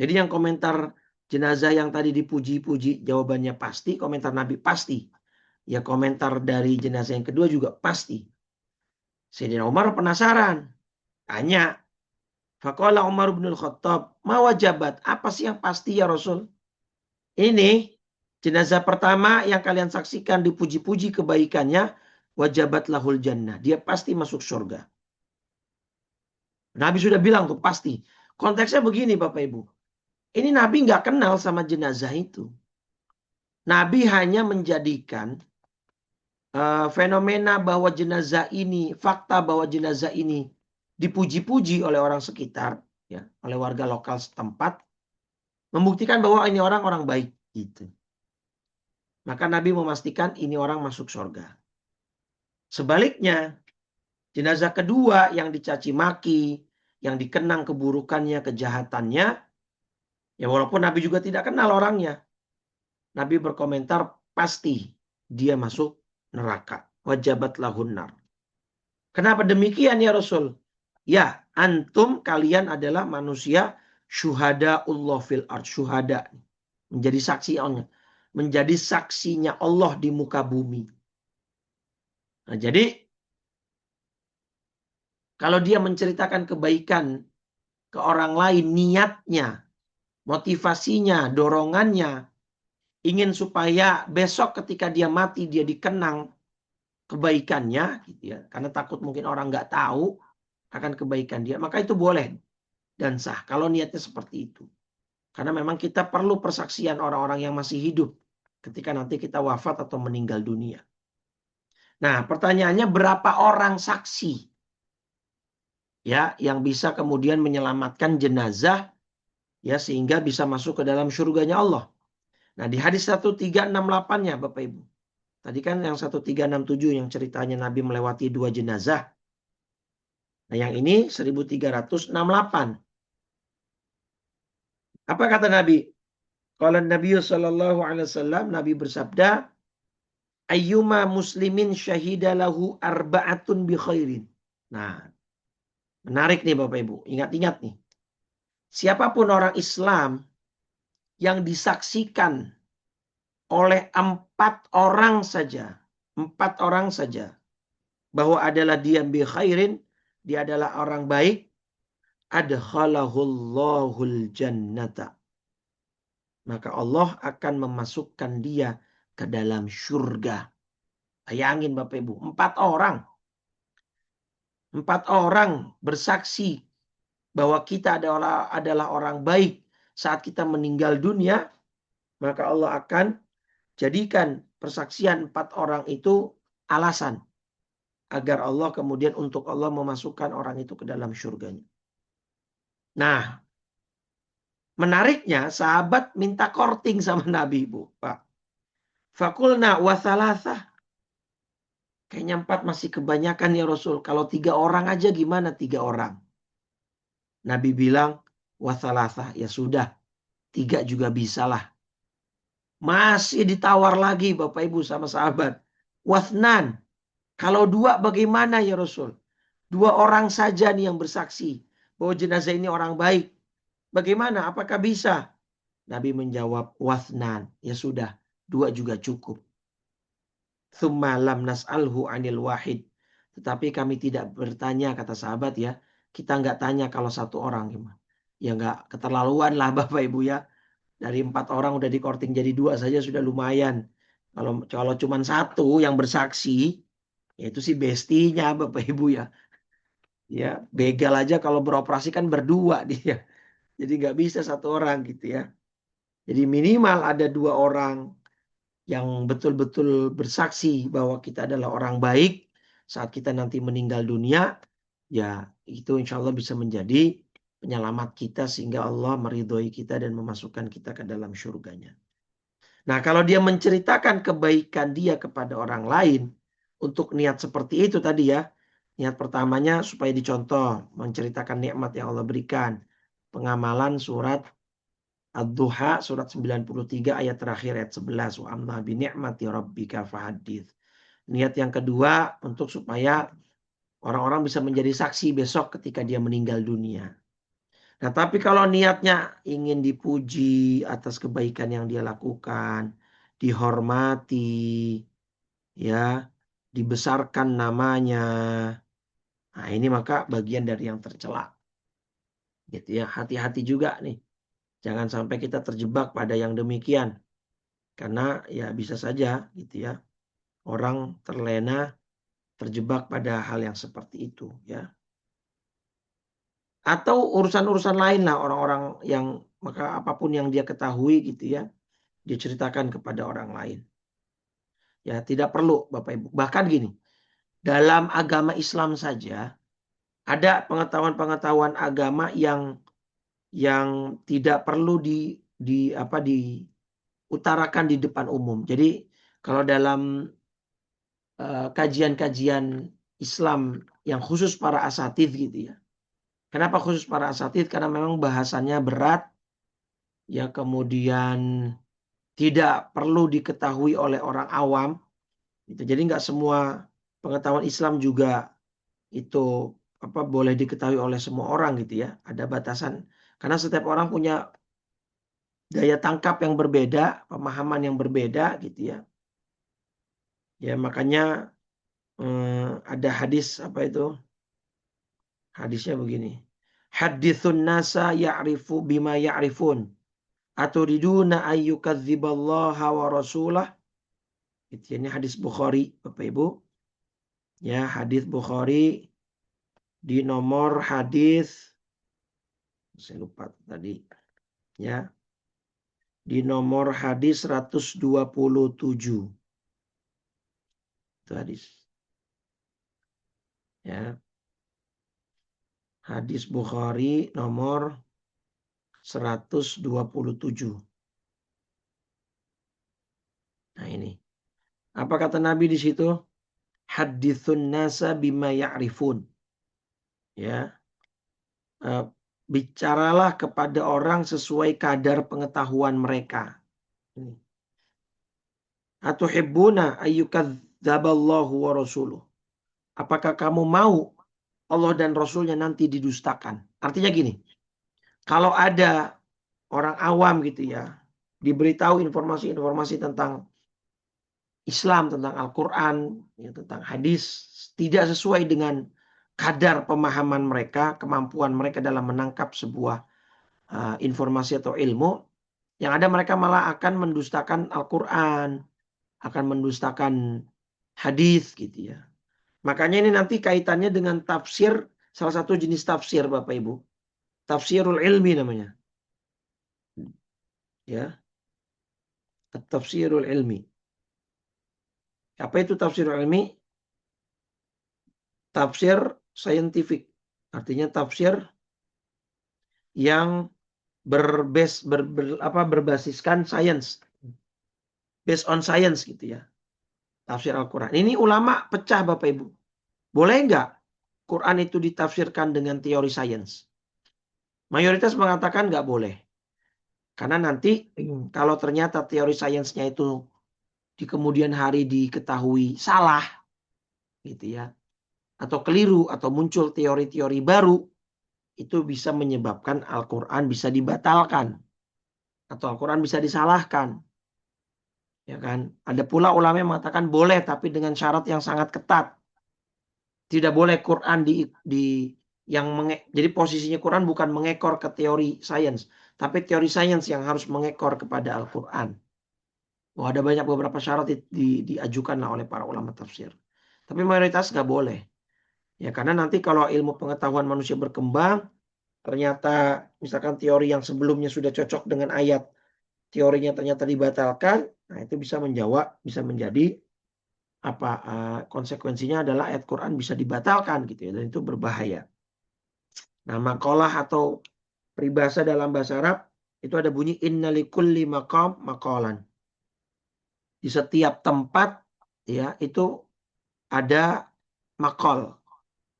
Jadi yang komentar jenazah yang tadi dipuji-puji jawabannya pasti, komentar Nabi pasti. Ya komentar dari jenazah yang kedua juga pasti. Sayyidina Umar penasaran, tanya. Faqala Umar bin Khattab, ma wajabat? Apa sih yang pasti ya Rasul? Ini jenazah pertama yang kalian saksikan dipuji-puji kebaikannya, wajabat lahul jannah. Dia pasti masuk surga. Nabi sudah bilang tuh pasti. Konteksnya begini Bapak Ibu. Ini Nabi nggak kenal sama jenazah itu. Nabi hanya menjadikan fenomena bahwa jenazah ini, fakta bahwa jenazah ini dipuji-puji oleh orang sekitar, ya, oleh warga lokal setempat, membuktikan bahwa ini orang baik gitu. Maka Nabi memastikan ini orang masuk surga. Sebaliknya, jenazah kedua yang dicaci maki, yang dikenang keburukannya, kejahatannya, ya walaupun Nabi juga tidak kenal orangnya, Nabi berkomentar pasti dia masuk neraka. Wajabat lahun nar. Kenapa demikian ya Rasul? Ya, antum kalian adalah manusia syuhadaullah fil ard. Syuhada. Menjadi saksi Allah. Menjadi saksinya Allah di muka bumi. Nah, jadi kalau dia menceritakan kebaikan ke orang lain, niatnya, motivasinya, dorongannya, ingin supaya besok ketika dia mati dia dikenang kebaikannya, gitu ya. Karena takut mungkin orang nggak tahu akan kebaikan dia, maka itu boleh dan sah kalau niatnya seperti itu. Karena memang kita perlu persaksian orang-orang yang masih hidup ketika nanti kita wafat atau meninggal dunia. Nah, pertanyaannya berapa orang saksi ya yang bisa kemudian menyelamatkan jenazah ya sehingga bisa masuk ke dalam surganya Allah. Nah, di hadis 1368-nya Bapak Ibu. Tadi kan yang 1367 yang ceritanya Nabi melewati 2 jenazah. Nah, yang ini 1368. Apa kata Nabi? Kalau Nabi sallallahu alaihi wasallam, Nabi bersabda, ayyuma muslimin syahida lahu arba'atun bi khairin. Nah, menarik nih Bapak Ibu. Ingat-ingat nih. Siapapun orang Islam yang disaksikan oleh 4 orang saja, 4 orang saja, bahwa adalah dia bi khairin, dia adalah orang baik, adkhalahullahul jannata. Maka Allah akan memasukkan dia ke dalam surga. Bayangin Bapak Ibu, 4 orang. 4 orang bersaksi bahwa kita adalah orang baik saat kita meninggal dunia. Maka Allah akan jadikan persaksian 4 orang itu alasan. Agar Allah kemudian untuk Allah memasukkan orang itu ke dalam surganya. Nah, Menariknya sahabat minta courting sama Nabi, Bu, Pak. Fakulna wasalasah. Kayaknya 4 masih kebanyakan ya Rasul. Kalau 3 orang aja gimana 3 orang? Nabi bilang wasalasah. Ya sudah, 3 juga bisalah. Masih ditawar lagi Bapak Ibu sama sahabat. Wasnan. Kalau 2 bagaimana ya Rasul? 2 orang saja nih yang bersaksi bahwa jenazah ini orang baik. Bagaimana? Apakah bisa? Nabi menjawab wasnan. Ya sudah, 2 juga cukup. Tsumma lam nas'alhu 'anil wahid. Tetapi kami tidak bertanya, kata sahabat ya. Kita nggak tanya kalau 1 orang gimana. Ya nggak keterlaluan lah Bapak Ibu ya. Dari 4 orang udah di korting jadi 2 saja sudah lumayan. Kalau cuma 1 yang bersaksi, ya itu sih bestinya Bapak Ibu ya. Ya begal aja kalau beroperasi kan berdua dia. Jadi nggak bisa 1 orang gitu ya. Jadi minimal ada 2 orang yang betul-betul bersaksi bahwa kita adalah orang baik saat kita nanti meninggal dunia, ya itu insya Allah bisa menjadi penyelamat kita sehingga Allah meridhoi kita dan memasukkan kita ke dalam surganya. Nah, kalau dia menceritakan kebaikan dia kepada orang lain untuk niat seperti itu tadi ya. Niat pertamanya supaya dicontoh, menceritakan nikmat yang Allah berikan. Pengamalan surat Ad-Duha surat 93 ayat terakhir ayat 11. Wa amma bi ni'mati rabbika fahadits. Niat yang kedua untuk supaya orang-orang bisa menjadi saksi besok ketika dia meninggal dunia. Nah, tapi kalau niatnya ingin dipuji atas kebaikan yang dia lakukan, dihormati, ya, dibesarkan namanya. Nah, ini maka bagian dari yang tercela. Gitu ya, hati-hati juga nih. Jangan sampai kita terjebak pada yang demikian. Karena ya bisa saja gitu ya. Orang terlena terjebak pada hal yang seperti itu ya. Atau urusan-urusan lain lah orang-orang yang maka apapun yang dia ketahui gitu ya. Dia ceritakan kepada orang lain. Ya tidak perlu Bapak Ibu. Bahkan gini. Dalam agama Islam saja ada pengetahuan-pengetahuan agama yang tidak perlu diutarakan di depan umum. Jadi kalau dalam kajian-kajian Islam yang khusus para asatidz gitu ya. Kenapa khusus para asatidz? Karena memang bahasannya berat, ya kemudian tidak perlu diketahui oleh orang awam. Gitu. Jadi nggak semua pengetahuan Islam juga itu boleh diketahui oleh semua orang gitu ya. Ada batasan. Karena setiap orang punya daya tangkap yang berbeda, pemahaman yang berbeda gitu ya. Ya makanya ada hadis apa itu? Hadisnya begini. Hadithun nasa ya'rifu bima ya'rifun. Aturiduna ayyukadziballaha wa rasulah. Ini hadis Bukhari, Bapak Ibu. Ya, hadis Bukhari di nomor hadis saya lupa tadi. Ya. Di nomor hadis 127. Itu hadis. Ya. Hadis Bukhari nomor 127. Nah ini. Apa kata Nabi di situ? Hadithun nasa bima ya'rifun. Ya. Bicaralah kepada orang sesuai kadar pengetahuan mereka. Atuhibbuna ayyukadzaballahu wa rasuluh. Apakah kamu mau Allah dan Rasulnya nanti didustakan? Artinya gini. Kalau ada orang awam gitu ya, diberitahu informasi-informasi tentang Islam, tentang Al-Quran, ya, tentang hadis, tidak sesuai dengan kadar pemahaman mereka, kemampuan mereka dalam menangkap sebuah informasi atau ilmu, yang ada mereka malah akan mendustakan Al-Quran, akan mendustakan hadis gitu ya. Makanya ini nanti kaitannya dengan tafsir, salah satu jenis tafsir Bapak Ibu. Tafsirul ilmi namanya. Ya. Tafsirul ilmi. Apa itu tafsirul ilmi? Tafsir saintifik. Artinya tafsir yang berbasiskan science, based on science gitu ya, tafsir Al-Quran. Ini ulama pecah Bapak Ibu. Boleh nggak Quran itu ditafsirkan dengan teori sains? Mayoritas mengatakan nggak boleh. Karena nanti kalau ternyata teori sainsnya itu di kemudian hari diketahui salah gitu ya, atau keliru, atau muncul teori-teori baru, itu bisa menyebabkan Al-Quran bisa dibatalkan atau Al-Quran bisa disalahkan. Ya kan? Ada pula ulama yang mengatakan boleh tapi dengan syarat yang sangat ketat. Tidak boleh Quran jadi posisinya Quran bukan mengekor ke teori sains, tapi teori sains yang harus mengekor kepada Al-Quran. Oh, ada banyak beberapa syarat diajukan oleh para ulama tafsir. Tapi mayoritas nggak boleh. Ya karena nanti kalau ilmu pengetahuan manusia berkembang, ternyata misalkan teori yang sebelumnya sudah cocok dengan ayat, teorinya ternyata dibatalkan, nah itu bisa menjadi konsekuensinya adalah ayat Quran bisa dibatalkan gitu ya, dan itu berbahaya. Nah, maqalah atau peribahasa dalam bahasa Arab itu ada bunyi innalikulli maqam maqalan. Di setiap tempat ya itu ada maqal.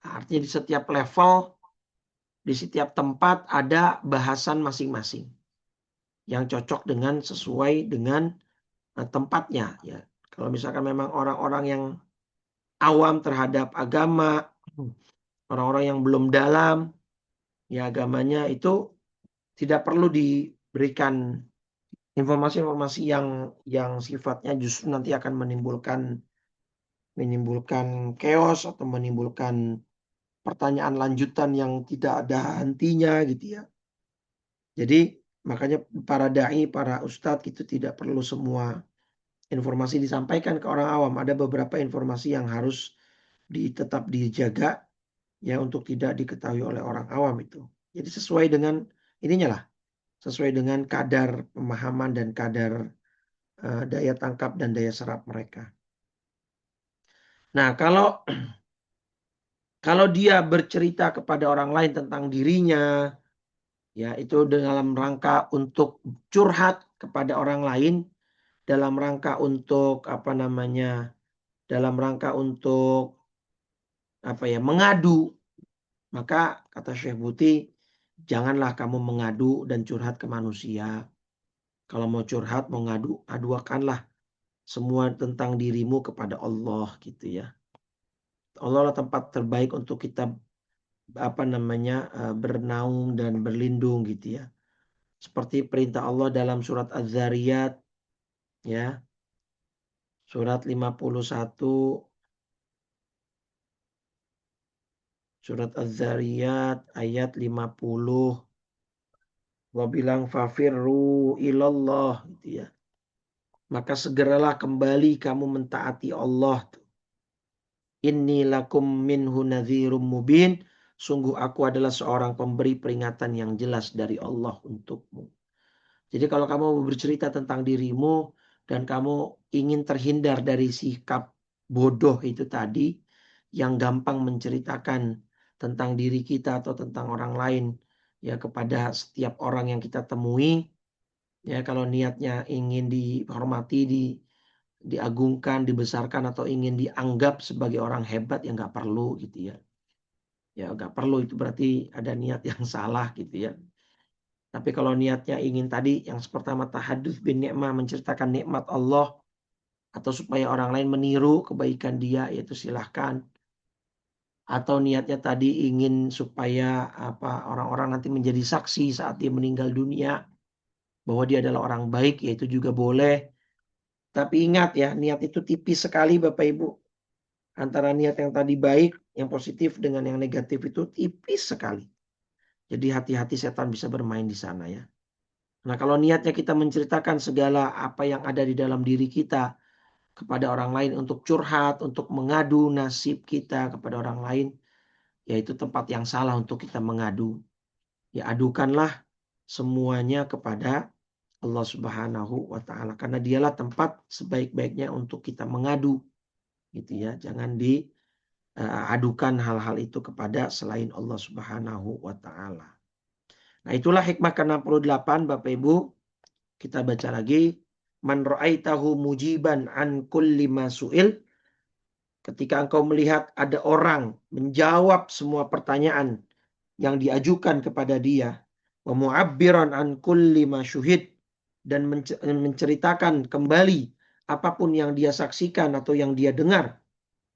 Artinya di setiap level, di setiap tempat ada bahasan masing-masing yang cocok dengan sesuai dengan tempatnya ya. Kalau misalkan memang orang-orang yang awam terhadap agama, orang-orang yang belum dalam ya agamanya, itu tidak perlu diberikan informasi-informasi yang sifatnya justru nanti akan menimbulkan chaos atau menimbulkan pertanyaan lanjutan yang tidak ada hentinya gitu ya. Jadi makanya para dai, para ustadz itu tidak perlu semua informasi disampaikan ke orang awam. Ada beberapa informasi yang harus tetap dijaga ya untuk tidak diketahui oleh orang awam itu. Jadi sesuai dengan ininya lah, sesuai dengan kadar pemahaman dan kadar daya tangkap dan daya serap mereka. Nah, kalau dia bercerita kepada orang lain tentang dirinya, ya itu dalam rangka untuk curhat kepada orang lain, dalam rangka untuk dalam rangka untuk mengadu, maka kata Syekh Buti, janganlah kamu mengadu dan curhat ke manusia. Kalau mau curhat, mau ngadu, adukanlah semua tentang dirimu kepada Allah gitu ya. Allah lah tempat terbaik untuk kita bernaung dan berlindung gitu ya. Seperti perintah Allah dalam surat Az-Zariyat ya. Surat 51, surat Az-Zariyat ayat 50. Allah bilang fafirru ilallah gitu ya. Maka segeralah kembali kamu mentaati Allah. Inni lakum minhu nadhirum mubin. Sungguh aku adalah seorang pemberi peringatan yang jelas dari Allah untukmu. Jadi kalau kamu bercerita tentang dirimu dan kamu ingin terhindar dari sikap bodoh itu tadi, yang gampang menceritakan tentang diri kita atau tentang orang lain ya kepada setiap orang yang kita temui, ya kalau niatnya ingin dihormati, diagungkan, dibesarkan, atau ingin dianggap sebagai orang hebat, ya nggak perlu gitu ya. Ya nggak perlu, itu berarti ada niat yang salah gitu ya. Tapi kalau niatnya ingin tadi yang pertama tahadduts bin ni'mah, menceritakan nikmat Allah, atau supaya orang lain meniru kebaikan dia, yaitu silahkan. Atau niatnya tadi ingin supaya orang-orang nanti menjadi saksi saat dia meninggal dunia bahwa dia adalah orang baik, yaitu juga boleh. Tapi ingat ya, niat itu tipis sekali Bapak Ibu. Antara niat yang tadi baik, yang positif, dengan yang negatif itu tipis sekali. Jadi hati-hati, setan bisa bermain di sana ya. Nah, kalau niatnya kita menceritakan segala apa yang ada di dalam diri kita kepada orang lain, untuk curhat, untuk mengadu nasib kita kepada orang lain, yaitu tempat yang salah untuk kita mengadu. Ya adukanlah semuanya kepada Allah Subhanahu wa taala, karena dialah tempat sebaik-baiknya untuk kita mengadu gitu ya. Jangan diadukan hal-hal itu kepada selain Allah Subhanahu wa taala. Nah, itulah hikmah ke-68 Bapak Ibu. Kita baca lagi. Man ra'aitahu mujiban an kulli ma su'il. Ketika engkau melihat ada orang menjawab semua pertanyaan yang diajukan kepada dia, wa mu'abbiran an kulli ma syuhid, dan menceritakan kembali apapun yang dia saksikan atau yang dia dengar,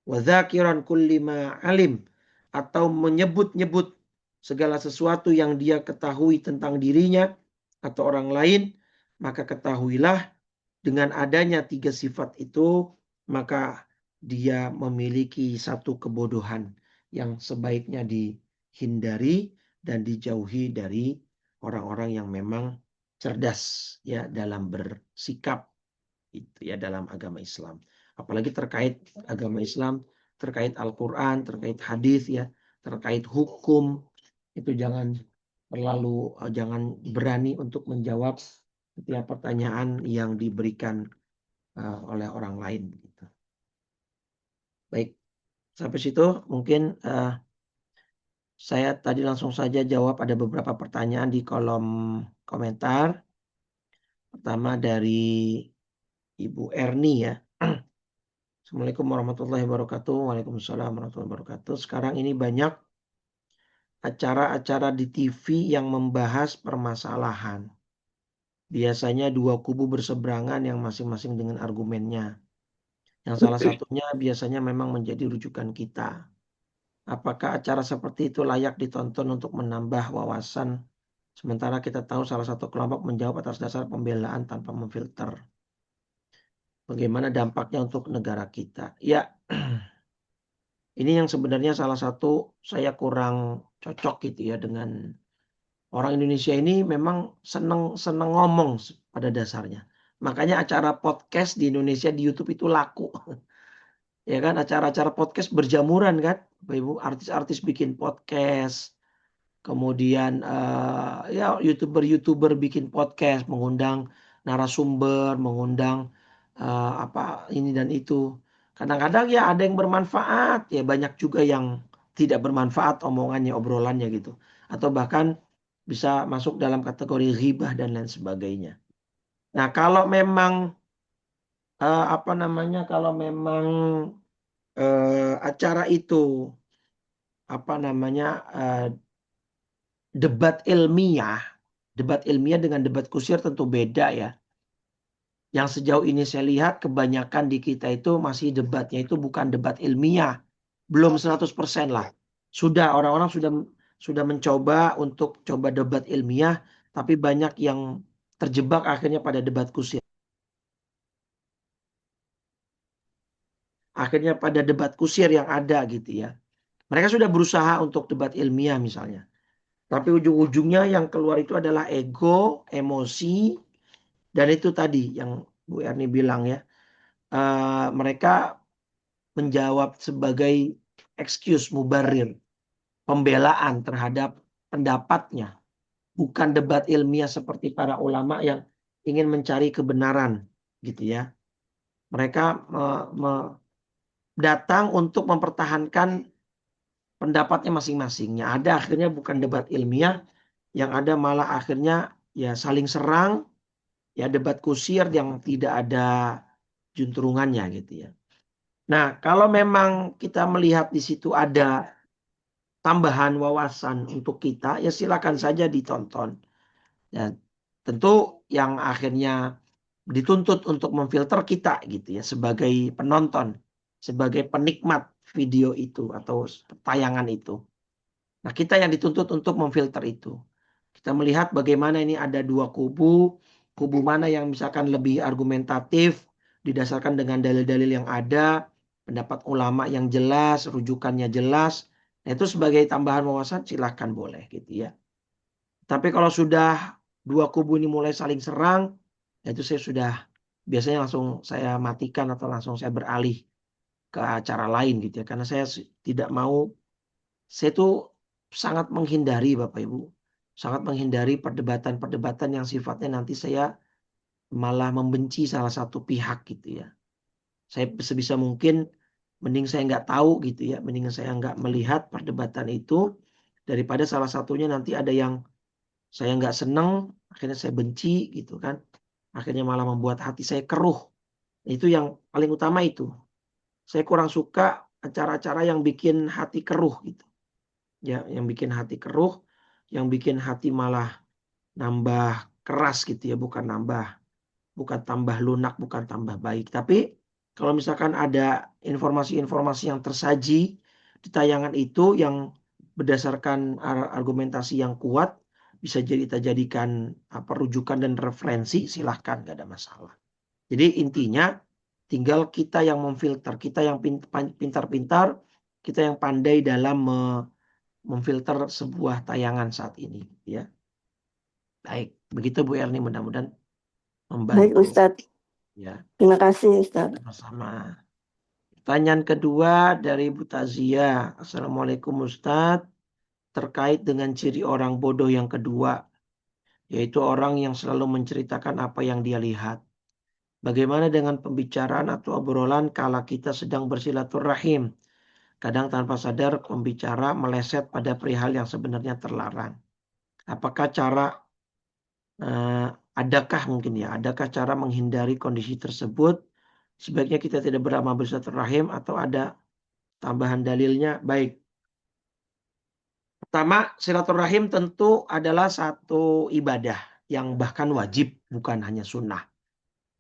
wa dzakiran kulli ma alim, atau menyebut-nyebut segala sesuatu yang dia ketahui tentang dirinya atau orang lain, maka ketahuilah dengan adanya 3 sifat itu, maka dia memiliki satu kebodohan yang sebaiknya dihindari dan dijauhi dari orang-orang yang memang cerdas ya dalam bersikap itu ya dalam agama Islam. Apalagi terkait agama Islam, terkait Al-Qur'an, terkait hadis ya, terkait hukum, itu jangan jangan berani untuk menjawab setiap pertanyaan yang diberikan oleh orang lain gitu. Baik, sampai situ mungkin saya tadi langsung saja jawab ada beberapa pertanyaan di kolom komentar. Pertama dari Ibu Erni ya. Assalamualaikum warahmatullahi wabarakatuh. Waalaikumsalam warahmatullahi wabarakatuh. Sekarang ini banyak acara-acara di TV yang membahas permasalahan. Biasanya dua kubu berseberangan yang masing-masing dengan argumennya. Yang salah satunya biasanya memang menjadi rujukan kita. Apakah acara seperti itu layak ditonton untuk menambah wawasan? Sementara kita tahu salah satu kelompok menjawab atas dasar pembelaan tanpa memfilter. Bagaimana dampaknya untuk negara kita? Ya, ini yang sebenarnya salah satu saya kurang cocok gitu ya dengan orang Indonesia ini memang seneng ngomong pada dasarnya. Makanya acara podcast di Indonesia di YouTube itu laku. Ya kan, acara-acara podcast berjamuran kan, Bapak Ibu, artis-artis bikin podcast. Kemudian ya YouTuber bikin podcast, mengundang narasumber, mengundang apa ini dan itu. Kadang-kadang ya ada yang bermanfaat, ya banyak juga yang tidak bermanfaat omongannya, obrolannya gitu. Atau bahkan bisa masuk dalam kategori ghibah dan lain sebagainya. Nah, kalau memang apa namanya, kalau memang acara itu apa namanya debat ilmiah dengan debat kusir tentu beda ya. Yang sejauh ini saya lihat kebanyakan di kita itu masih debatnya itu bukan debat ilmiah. Belum 100% lah. Sudah orang-orang sudah mencoba untuk coba debat ilmiah, tapi banyak yang terjebak akhirnya pada debat kusir. Akhirnya pada debat kusir yang ada gitu ya. Mereka sudah berusaha untuk debat ilmiah misalnya. Tapi ujung-ujungnya yang keluar itu adalah ego, emosi, dan itu tadi yang Bu Erni bilang ya. Mereka menjawab sebagai excuse mubarir, pembelaan terhadap pendapatnya. Bukan debat ilmiah seperti para ulama yang ingin mencari kebenaran gitu ya. Mereka datang untuk mempertahankan pendapatnya masing-masing. Yang ada akhirnya bukan debat ilmiah, yang ada malah akhirnya ya saling serang, ya debat kusir yang tidak ada juntrungannya gitu ya. Nah, kalau memang kita melihat di situ ada tambahan wawasan untuk kita, ya silakan saja ditonton. Ya, tentu yang akhirnya dituntut untuk memfilter kita gitu ya sebagai penonton, sebagai penikmat video itu atau tayangan itu. Nah, kita yang dituntut untuk memfilter itu. Kita melihat bagaimana ini ada dua kubu, kubu mana yang misalkan lebih argumentatif, didasarkan dengan dalil-dalil yang ada, pendapat ulama yang jelas, rujukannya jelas. Nah, itu sebagai tambahan wawasan silahkan boleh gitu ya. Tapi kalau sudah dua kubu ini mulai saling serang, itu saya sudah biasanya langsung saya matikan atau langsung saya beralih ke acara lain gitu ya. Karena saya tidak mau, saya tuh sangat menghindari Bapak Ibu. Sangat menghindari perdebatan-perdebatan yang sifatnya nanti saya malah membenci salah satu pihak gitu ya. Saya sebisa mungkin mending saya nggak tahu gitu ya. Mending saya nggak melihat perdebatan itu daripada salah satunya nanti ada yang Saya nggak seneng, akhirnya saya benci gitu kan. Akhirnya malah membuat hati saya keruh. Itu yang paling utama itu. Saya kurang suka acara-acara yang bikin hati keruh gitu. Ya, yang bikin hati keruh, yang bikin hati malah nambah keras gitu ya, bukan tambah lunak, bukan tambah baik. Tapi kalau misalkan ada informasi-informasi yang tersaji di tayangan itu yang berdasarkan argumentasi yang kuat, bisa jadi kita jadikan apa rujukan dan referensi, silahkan, gak ada masalah. Jadi intinya tinggal kita yang memfilter, kita yang pintar-pintar, kita yang pandai dalam memfilter sebuah tayangan saat ini, ya. Baik, begitu Bu Erni, mudah-mudahan Baik membantu. Ustadz, Ya, terima kasih Ustadz. sama-sama. Pertanyaan kedua dari Bu Tazia. Assalamualaikum Ustadz. Terkait dengan ciri orang bodoh yang kedua, yaitu orang yang selalu menceritakan apa yang dia lihat. Bagaimana dengan pembicaraan atau obrolan kala kita sedang bersilaturahim? Kadang tanpa sadar pembicara meleset pada perihal yang sebenarnya terlarang. Apakah adakah mungkin ya, adakah cara menghindari kondisi tersebut? Sebaiknya kita tidak berlama bersilaturahim atau ada tambahan dalilnya? Baik. Pertama, silaturahim tentu adalah satu ibadah yang bahkan wajib, bukan hanya sunnah.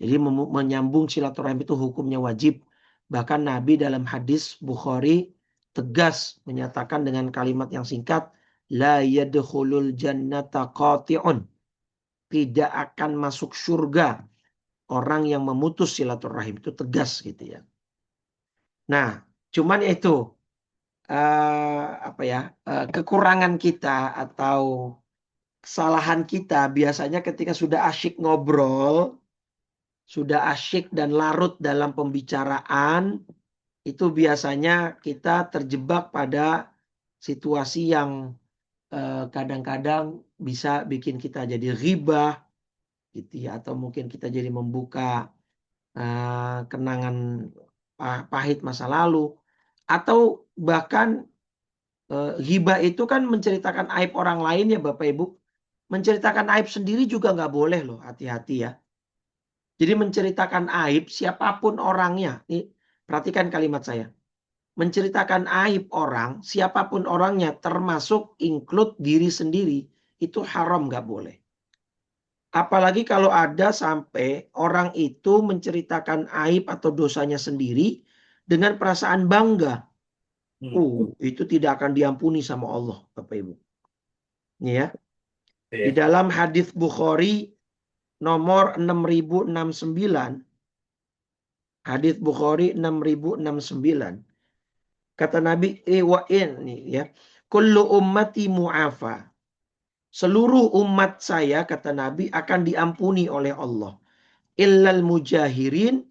Jadi menyambung silaturahim itu hukumnya wajib. Bahkan Nabi dalam hadis Bukhari tegas menyatakan dengan kalimat yang singkat, la yadkhulul jannata qati'un. Tidak akan masuk surga orang yang memutus silaturahim, itu tegas gitu ya. Nah, cuman itu apa ya, kekurangan kita atau kesalahan kita biasanya ketika sudah asyik ngobrol, sudah asyik dan larut dalam pembicaraan, itu biasanya kita terjebak pada situasi yang kadang-kadang bisa bikin kita jadi ghibah gitu ya, atau mungkin kita jadi membuka kenangan pahit masa lalu, atau bahkan ghibah itu kan menceritakan aib orang lain ya Bapak Ibu. Menceritakan aib sendiri juga nggak boleh loh, hati-hati ya. Jadi menceritakan aib siapapun orangnya. Nih, perhatikan kalimat saya. Menceritakan aib orang, siapapun orangnya, termasuk include diri sendiri, itu haram, nggak boleh. Apalagi kalau ada sampai orang itu menceritakan aib atau dosanya sendiri dengan perasaan bangga. Itu tidak akan diampuni sama Allah, Bapak Ibu. Ini ya. Di dalam hadis Bukhari nomor 6069, hadis Bukhari 6069. Kata Nabi, wa ini ya, kullu ummati mu'afa. Seluruh umat saya, kata Nabi, akan diampuni oleh Allah. Illal mujahirin,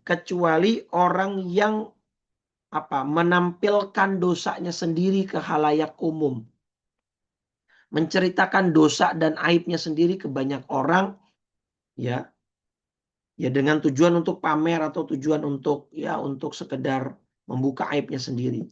kecuali orang yang menampilkan dosanya sendiri ke halayak umum. Menceritakan dosa dan aibnya sendiri ke banyak orang, ya. Ya dengan tujuan untuk pamer atau tujuan untuk sekedar membuka aibnya sendiri.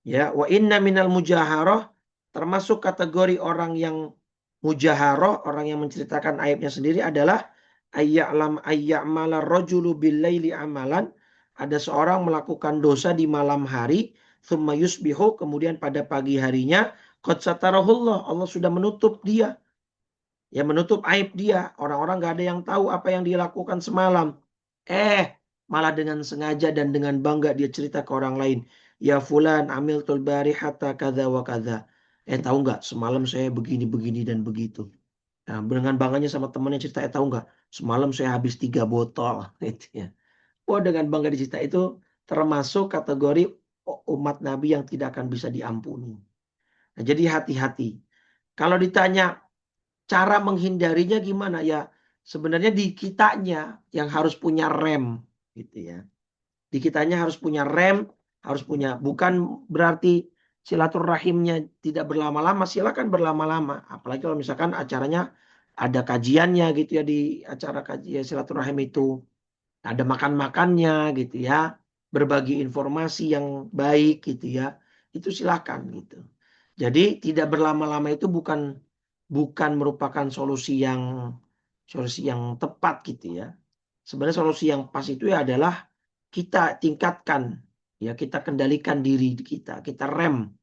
Ya, wa inna minal mujaharah, termasuk kategori orang yang mujaharah, orang yang menceritakan aibnya sendiri adalah ayya'mala rajulu billaili amalan, ada seorang melakukan dosa di malam hari, thumma yusbihu, kemudian pada pagi harinya qad satarahullah, Allah sudah menutup dia. Ya menutup aib dia. Orang-orang gak ada yang tahu apa yang dia lakukan semalam. Malah dengan sengaja dan dengan bangga dia cerita ke orang lain. Ya fulan amil tulbari hatta kada wa kada. Tahu nggak semalam saya begini dan begitu. Nah, dengan bangganya sama temannya cerita, tahu nggak semalam saya habis 3 botol. Gitu ya. Dengan bangga dicerita itu termasuk kategori umat Nabi yang tidak akan bisa diampuni. Nah, jadi hati-hati. Kalau ditanya cara menghindarinya gimana ya? Sebenarnya di kitanya yang harus punya rem gitu ya. Di kitanya harus punya rem, harus punya, bukan berarti silaturahimnya tidak berlama-lama, silakan berlama-lama. Apalagi kalau misalkan acaranya ada kajiannya gitu ya, di acara kajian silaturahim itu ada makan-makannya gitu ya, berbagi informasi yang baik gitu ya. Itu silakan gitu. Jadi tidak berlama-lama itu bukan bukan merupakan solusi yang tepat gitu ya. Sebenarnya solusi yang pas itu ya adalah kita tingkatkan, ya kita kendalikan diri kita rem,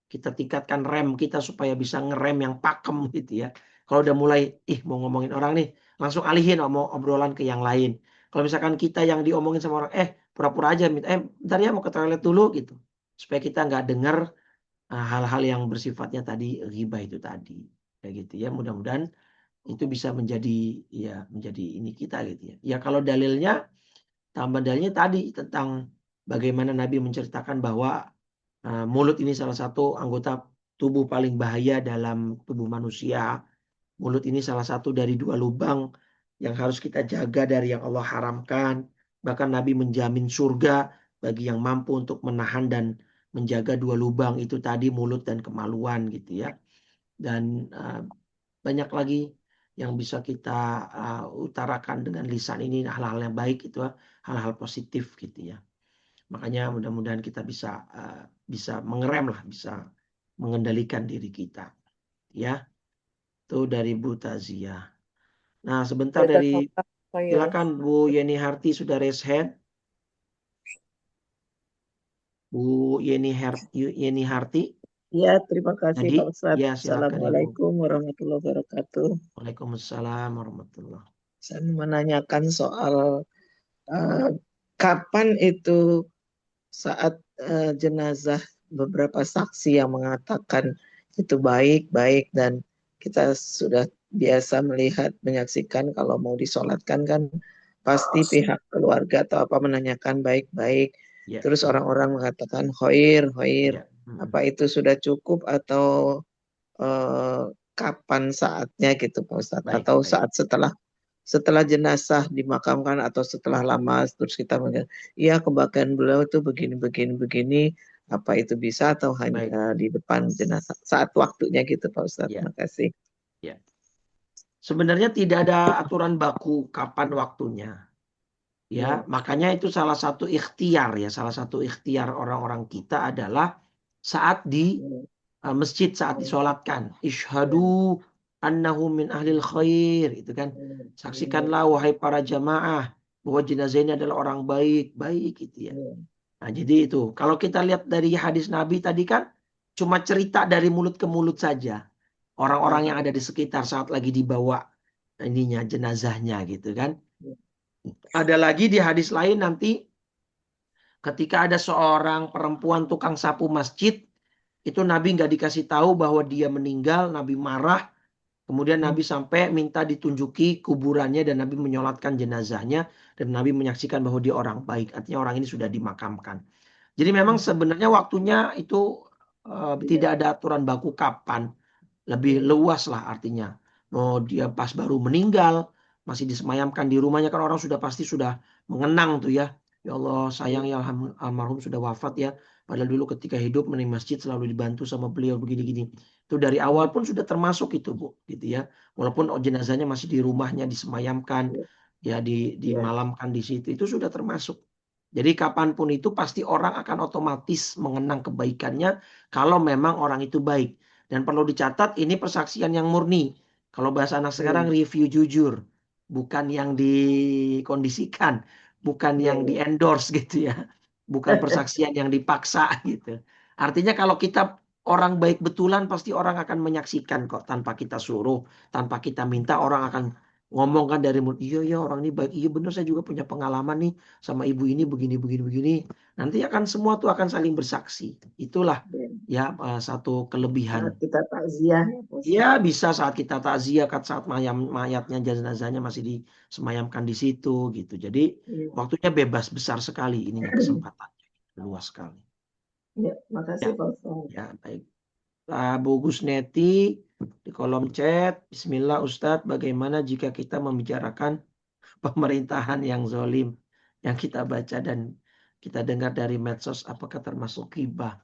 kita tingkatkan rem kita supaya bisa ngerem yang pakem gitu ya. Kalau udah mulai mau ngomongin orang nih, langsung alihin mau obrolan ke yang lain. Kalau misalkan kita yang diomongin sama orang, pura-pura aja minta, bentar ya mau ke toilet dulu gitu. Supaya kita nggak dengar hal-hal yang bersifatnya tadi ghibah itu tadi. Kayak gitu ya. Mudah-mudahan itu bisa menjadi ini kita gitu ya. Ya kalau tambahan dalilnya tadi tentang bagaimana Nabi menceritakan bahwa mulut ini salah satu anggota tubuh paling bahaya dalam tubuh manusia. Mulut ini salah satu dari 2 lubang yang harus kita jaga dari yang Allah haramkan. Bahkan Nabi menjamin surga bagi yang mampu untuk menahan dan menjaga 2 lubang itu tadi, mulut dan kemaluan gitu ya. Dan banyak lagi yang bisa kita utarakan dengan lisan ini, hal-hal yang baik itu, hal-hal positif gitu ya. Makanya mudah-mudahan kita bisa mengerem lah, bisa mengendalikan diri kita. Ya, itu dari Bu Tazia. Nah, sebentar dari Jazakallah khair. silakan Bu Yeni Harti sudah raise hand. Bu Yeni Harti. Ya, terima kasih Jadi, Pak Ustadz. ya silakan Ibu. Assalamualaikum warahmatullahi wabarakatuh. Waalaikumsalam warahmatullah. Saya menanyakan soal eh, kapan itu saat jenazah beberapa saksi yang mengatakan itu baik-baik dan kita sudah biasa melihat menyaksikan kalau mau disolatkan kan pasti pihak keluarga atau apa menanyakan baik-baik. Ya, Terus orang-orang mengatakan hoir, hoir. ya. Apa itu sudah cukup atau eh, kapan saatnya gitu Pak Ustadz? Baik, Atau baik. saat setelah jenazah dimakamkan atau setelah lama terus kita melihat, iya kebaktian beliau itu begini begini begini, apa itu bisa atau hanya Baik. di depan jenazah saat waktunya gitu Pak Ustadz. Ya, Terima kasih. ya. Sebenarnya tidak ada aturan baku kapan waktunya. Ya, Ya, makanya itu salah satu ikhtiar ya, salah satu ikhtiar orang-orang kita adalah saat di ya, masjid saat ya, disolatkan. ya, Ishhadu annahu min ahlil khair, itu kan. Saksikanlah wahai para jamaah bahwa jenazah ini adalah orang baik, baik gitu ya. ya, Nah, jadi itu. Kalau kita lihat dari hadis Nabi tadi kan cuma cerita dari mulut ke mulut saja. Orang-orang yang ada di sekitar saat lagi dibawa ininya jenazahnya gitu kan. ya, Ada lagi di hadis lain nanti ketika ada seorang perempuan tukang sapu masjid, itu Nabi nggak dikasih tahu bahwa dia meninggal, Nabi marah. Kemudian Nabi sampai minta ditunjuki kuburannya dan Nabi menyolatkan jenazahnya dan Nabi menyaksikan bahwa dia orang baik. Artinya orang ini sudah dimakamkan. Jadi memang sebenarnya waktunya itu ya, tidak ada aturan baku kapan. Lebih ya, luas lah artinya. Mau dia pas baru meninggal, masih disemayamkan di rumahnya kan orang sudah mengenang tuh ya. Ya Allah sayang ya almarhum sudah wafat ya. Padahal dulu ketika hidup di masjid selalu dibantu sama beliau begini-gini. Itu dari awal pun sudah termasuk itu Bu, gitu ya. Walaupun jenazahnya masih di rumahnya disemayamkan, ya ya, dimalamkan di situ, itu sudah termasuk. Jadi kapanpun itu pasti orang akan otomatis mengenang kebaikannya kalau memang orang itu baik. Dan perlu dicatat ini persaksian yang murni. Kalau bahasa anak sekarang review jujur. Bukan yang dikondisikan. Bukan ya, yang ya, di-endorse gitu ya. Bukan persaksian yang dipaksa gitu. Artinya kalau kita orang baik betulan pasti orang akan menyaksikan kok. Tanpa kita suruh. Tanpa kita minta orang akan ngomong kan dari mulut. Iya ya orang ini baik. Iya benar saya juga punya pengalaman nih. Sama ibu ini begini begini begini. Nanti akan semua tuh akan saling bersaksi. Itulah ya. ya satu Saat kelebihan. kita takziah ya Pak Ya Ustadz. bisa saat kita takziah, saat mayatnya jenazahnya masih disemayamkan di situ gitu. Jadi Ya, waktunya bebas besar sekali ininya kesempatannya luas sekali. ya, makasih Ya, Pak Ustadz. ya baik. Bu Gusneti di kolom chat, Bismillah Ustadz, bagaimana jika kita membicarakan pemerintahan yang zolim yang kita baca dan kita dengar dari medsos, apakah termasuk ghibah?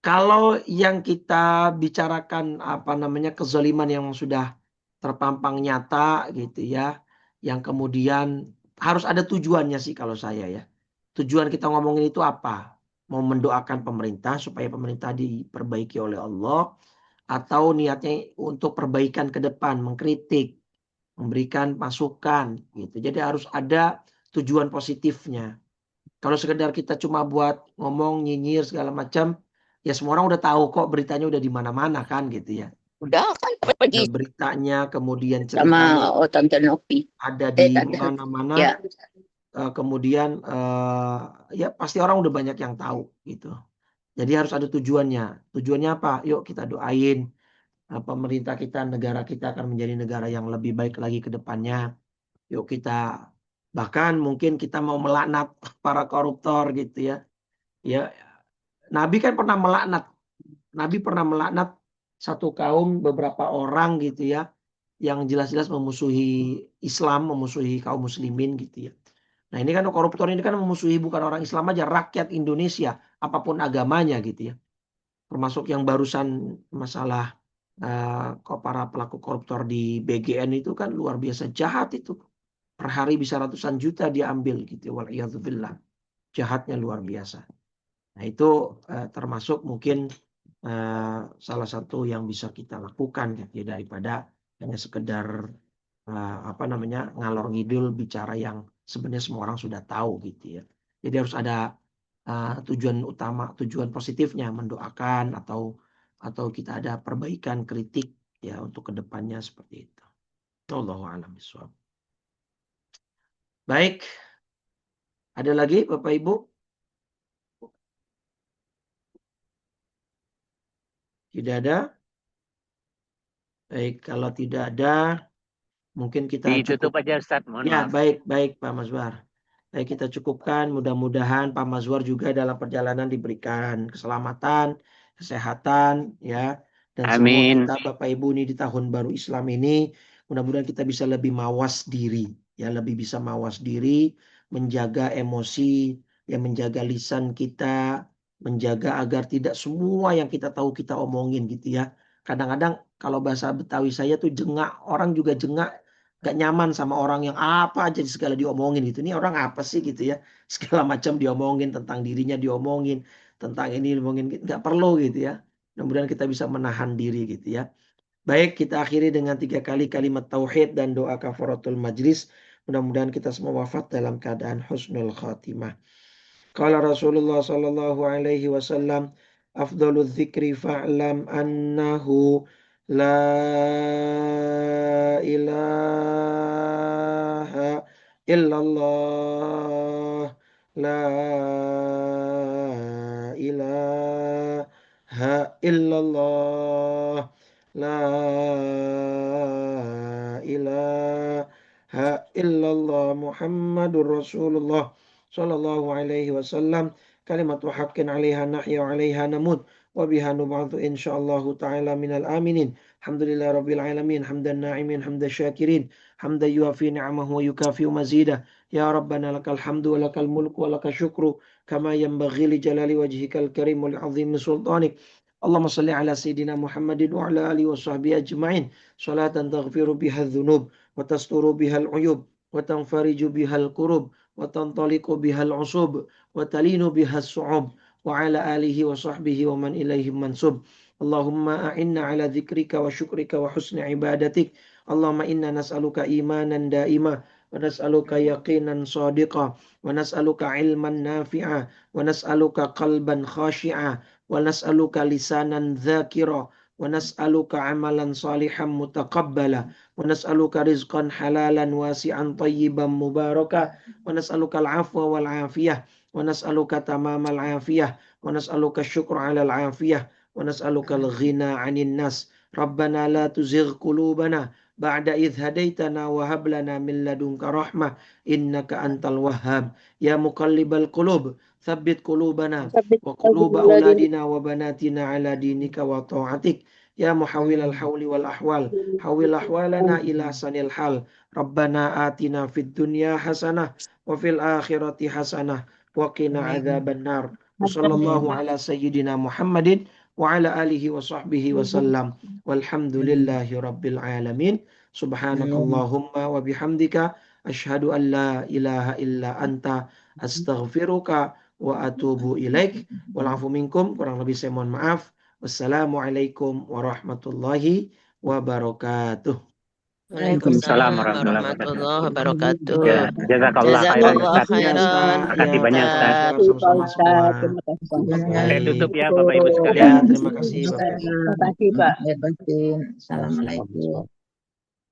Kalau yang kita bicarakan apa namanya kezaliman yang sudah terpampang nyata gitu ya, yang kemudian harus ada tujuannya sih kalau saya ya. Tujuan kita ngomongin itu apa? Mau mendoakan pemerintah supaya pemerintah diperbaiki oleh Allah atau niatnya untuk perbaikan ke depan, mengkritik, memberikan masukan gitu. Jadi harus ada tujuan positifnya. Kalau sekedar kita cuma buat ngomong, nyinyir segala macam, ya semua orang udah tahu kok, beritanya udah di mana-mana kan gitu ya. Udah kan pergi Beritanya, kemudian sama ceritanya Tante Novi. ada di Tante. mana-mana. Ya. Kemudian ya pasti orang udah banyak yang tahu gitu. Jadi harus ada tujuannya. Tujuannya apa? Yuk kita doain pemerintah kita, negara kita akan menjadi negara yang lebih baik lagi ke depannya. Yuk kita, bahkan mungkin kita mau melaknat para koruptor gitu ya. Ya, Nabi kan pernah melaknat. Nabi pernah melaknat satu kaum, beberapa orang gitu ya, yang jelas-jelas memusuhi Islam, memusuhi kaum muslimin gitu ya. Nah ini kan koruptor ini kan memusuhi bukan orang Islam aja, rakyat Indonesia, apapun agamanya gitu ya. Termasuk yang barusan masalah para pelaku koruptor di BGN itu kan luar biasa jahat itu. Per hari bisa ratusan juta diambil gitu. Wal'iyadzubillah. Jahatnya luar biasa. Nah itu termasuk mungkin salah satu yang bisa kita lakukan gitu ya, daripada hanya sekedar ngalor ngidul bicara yang sebenarnya semua orang sudah tahu gitu ya. Jadi harus ada tujuan utama, tujuan positifnya, mendoakan atau kita ada perbaikan kritik ya untuk kedepannya seperti itu. Wallahu a'lam bishawab. Baik, ada lagi Bapak Ibu? Tidak ada? Baik, kalau tidak ada, mungkin kita ditutup cukup. aja Ustaz, mohon Ya, maaf. baik Pak Mazwar. Baik, kita cukupkan. Mudah-mudahan Pak Mazwar juga dalam perjalanan diberikan keselamatan, kesehatan, ya. Dan semua Amin. kita Bapak Ibu ini di tahun baru Islam ini, mudah-mudahan kita bisa lebih mawas diri, ya, lebih bisa mawas diri, menjaga emosi, ya, menjaga lisan kita, menjaga agar tidak semua yang kita tahu kita omongin gitu ya. Kadang-kadang kalau bahasa Betawi saya tuh jengak, orang juga jengak, gak nyaman sama orang yang apa aja segala diomongin gitu. Ini orang apa sih gitu ya. Segala macam diomongin, tentang dirinya diomongin, tentang ini diomongin, gak perlu gitu ya. Mudah-mudahan kita bisa menahan diri gitu ya. Baik, kita akhiri dengan 3 kali kalimat tauhid dan doa kafaratul majlis. Mudah-mudahan kita semua wafat dalam keadaan husnul khatimah. Qala Rasulullah sallallahu alaihi wasallam, afdhalul dzikri fa'lam annahu la ilaha illallah, la ilaha illallah, la ilaha illallah, Muhammadur Rasulullah sallallahu alaihi wasallam. Kalimatu haqqin 'alaiha nahya wa 'alaiha namut wa biha nub'atsu insyaallah ta'ala minal aminin. Alhamdulillah rabbil alamin, hamdan na'imin, hamdan syakirin, hamdan yuafi ni'amahu wa yukafi mazidah. Ya Rabbana lakal hamdu wa lakal mulku wa lakal syukru kama yanbaghi li jalali wajhikal karim wa li 'azimi sultanik. Allahumma salli ala sayyidina Muhammadin wa ala alihi wa sahbihi ajma'in. Salatan taghfiru biha dhunub wa tasturu biha al-'uyub wa tanfariju biha al-kurub wa tantaliqu biha al-'usub wa talinu biha as-su'ub wa ala alihi wa sahbihi wa man ilaihim mansub. Allahumma a'inna ala dzikrika wa syukrika wa husni ibadatik. Allahumma inna nas'aluka imanan daima wa nas'aluka yaqinan sadiqa wa nas'aluka ilman nafi'a wa nas'aluka qalban khashi'a wa nas'aluka lisanan dzakira wa nas'aluka amalan salihan mutaqabbala wa nas'aluka rizqan halalan wasi'an tayyiban mubaraka wa nas'aluka al-'afwa wal 'afiyah wa nas'aluka tamamal 'afiyah wa nas'aluka syukra 'alal 'afiyah wa nas'aluka al-ghina 'anil nas. Rabbana la tuzigh qulubana ba'da idh hadaitana wa hab lana min ladunka rahmah innaka antal wahhab. Ya muqallibal qulub tsabbit qulubana wa quluba auladina wa banatina ala dinika wa ta'atik. Ya muhawwilal hawli wal ahwal hawil ahwalana ila sanil hal. Rabbana atina fid dunya hasanah wa fil akhirati hasanah wa qina adzaban nar. Wassallallahu ala sayyidina Muhammadin wa ala alihi wa sahbihi wa sallam. Walhamdulillahi rabbil alamin. Subhanakallahumma wa bihamdika asyhadu an la ilaha illa anta astaghfiruka wa atubu ilaik. Wal afu minkum, kurang lebih saya mohon maaf. Wassalamualaikum warahmatullahi wabarakatuh. Waalaikumsalam warahmatullahi wabarakatuh. Jazakallah khairan Terima Ustaz. kasih ya, Ustaz. Makasih Ya, banyak, Ustaz. sama-sama semua. Terima kasih banyak. Saya Baik. tutup ya Bapak Ibu Ya, sekalian. terima kasih Bapak Ibu. Terima kasih, Pak. Assalamualaikum.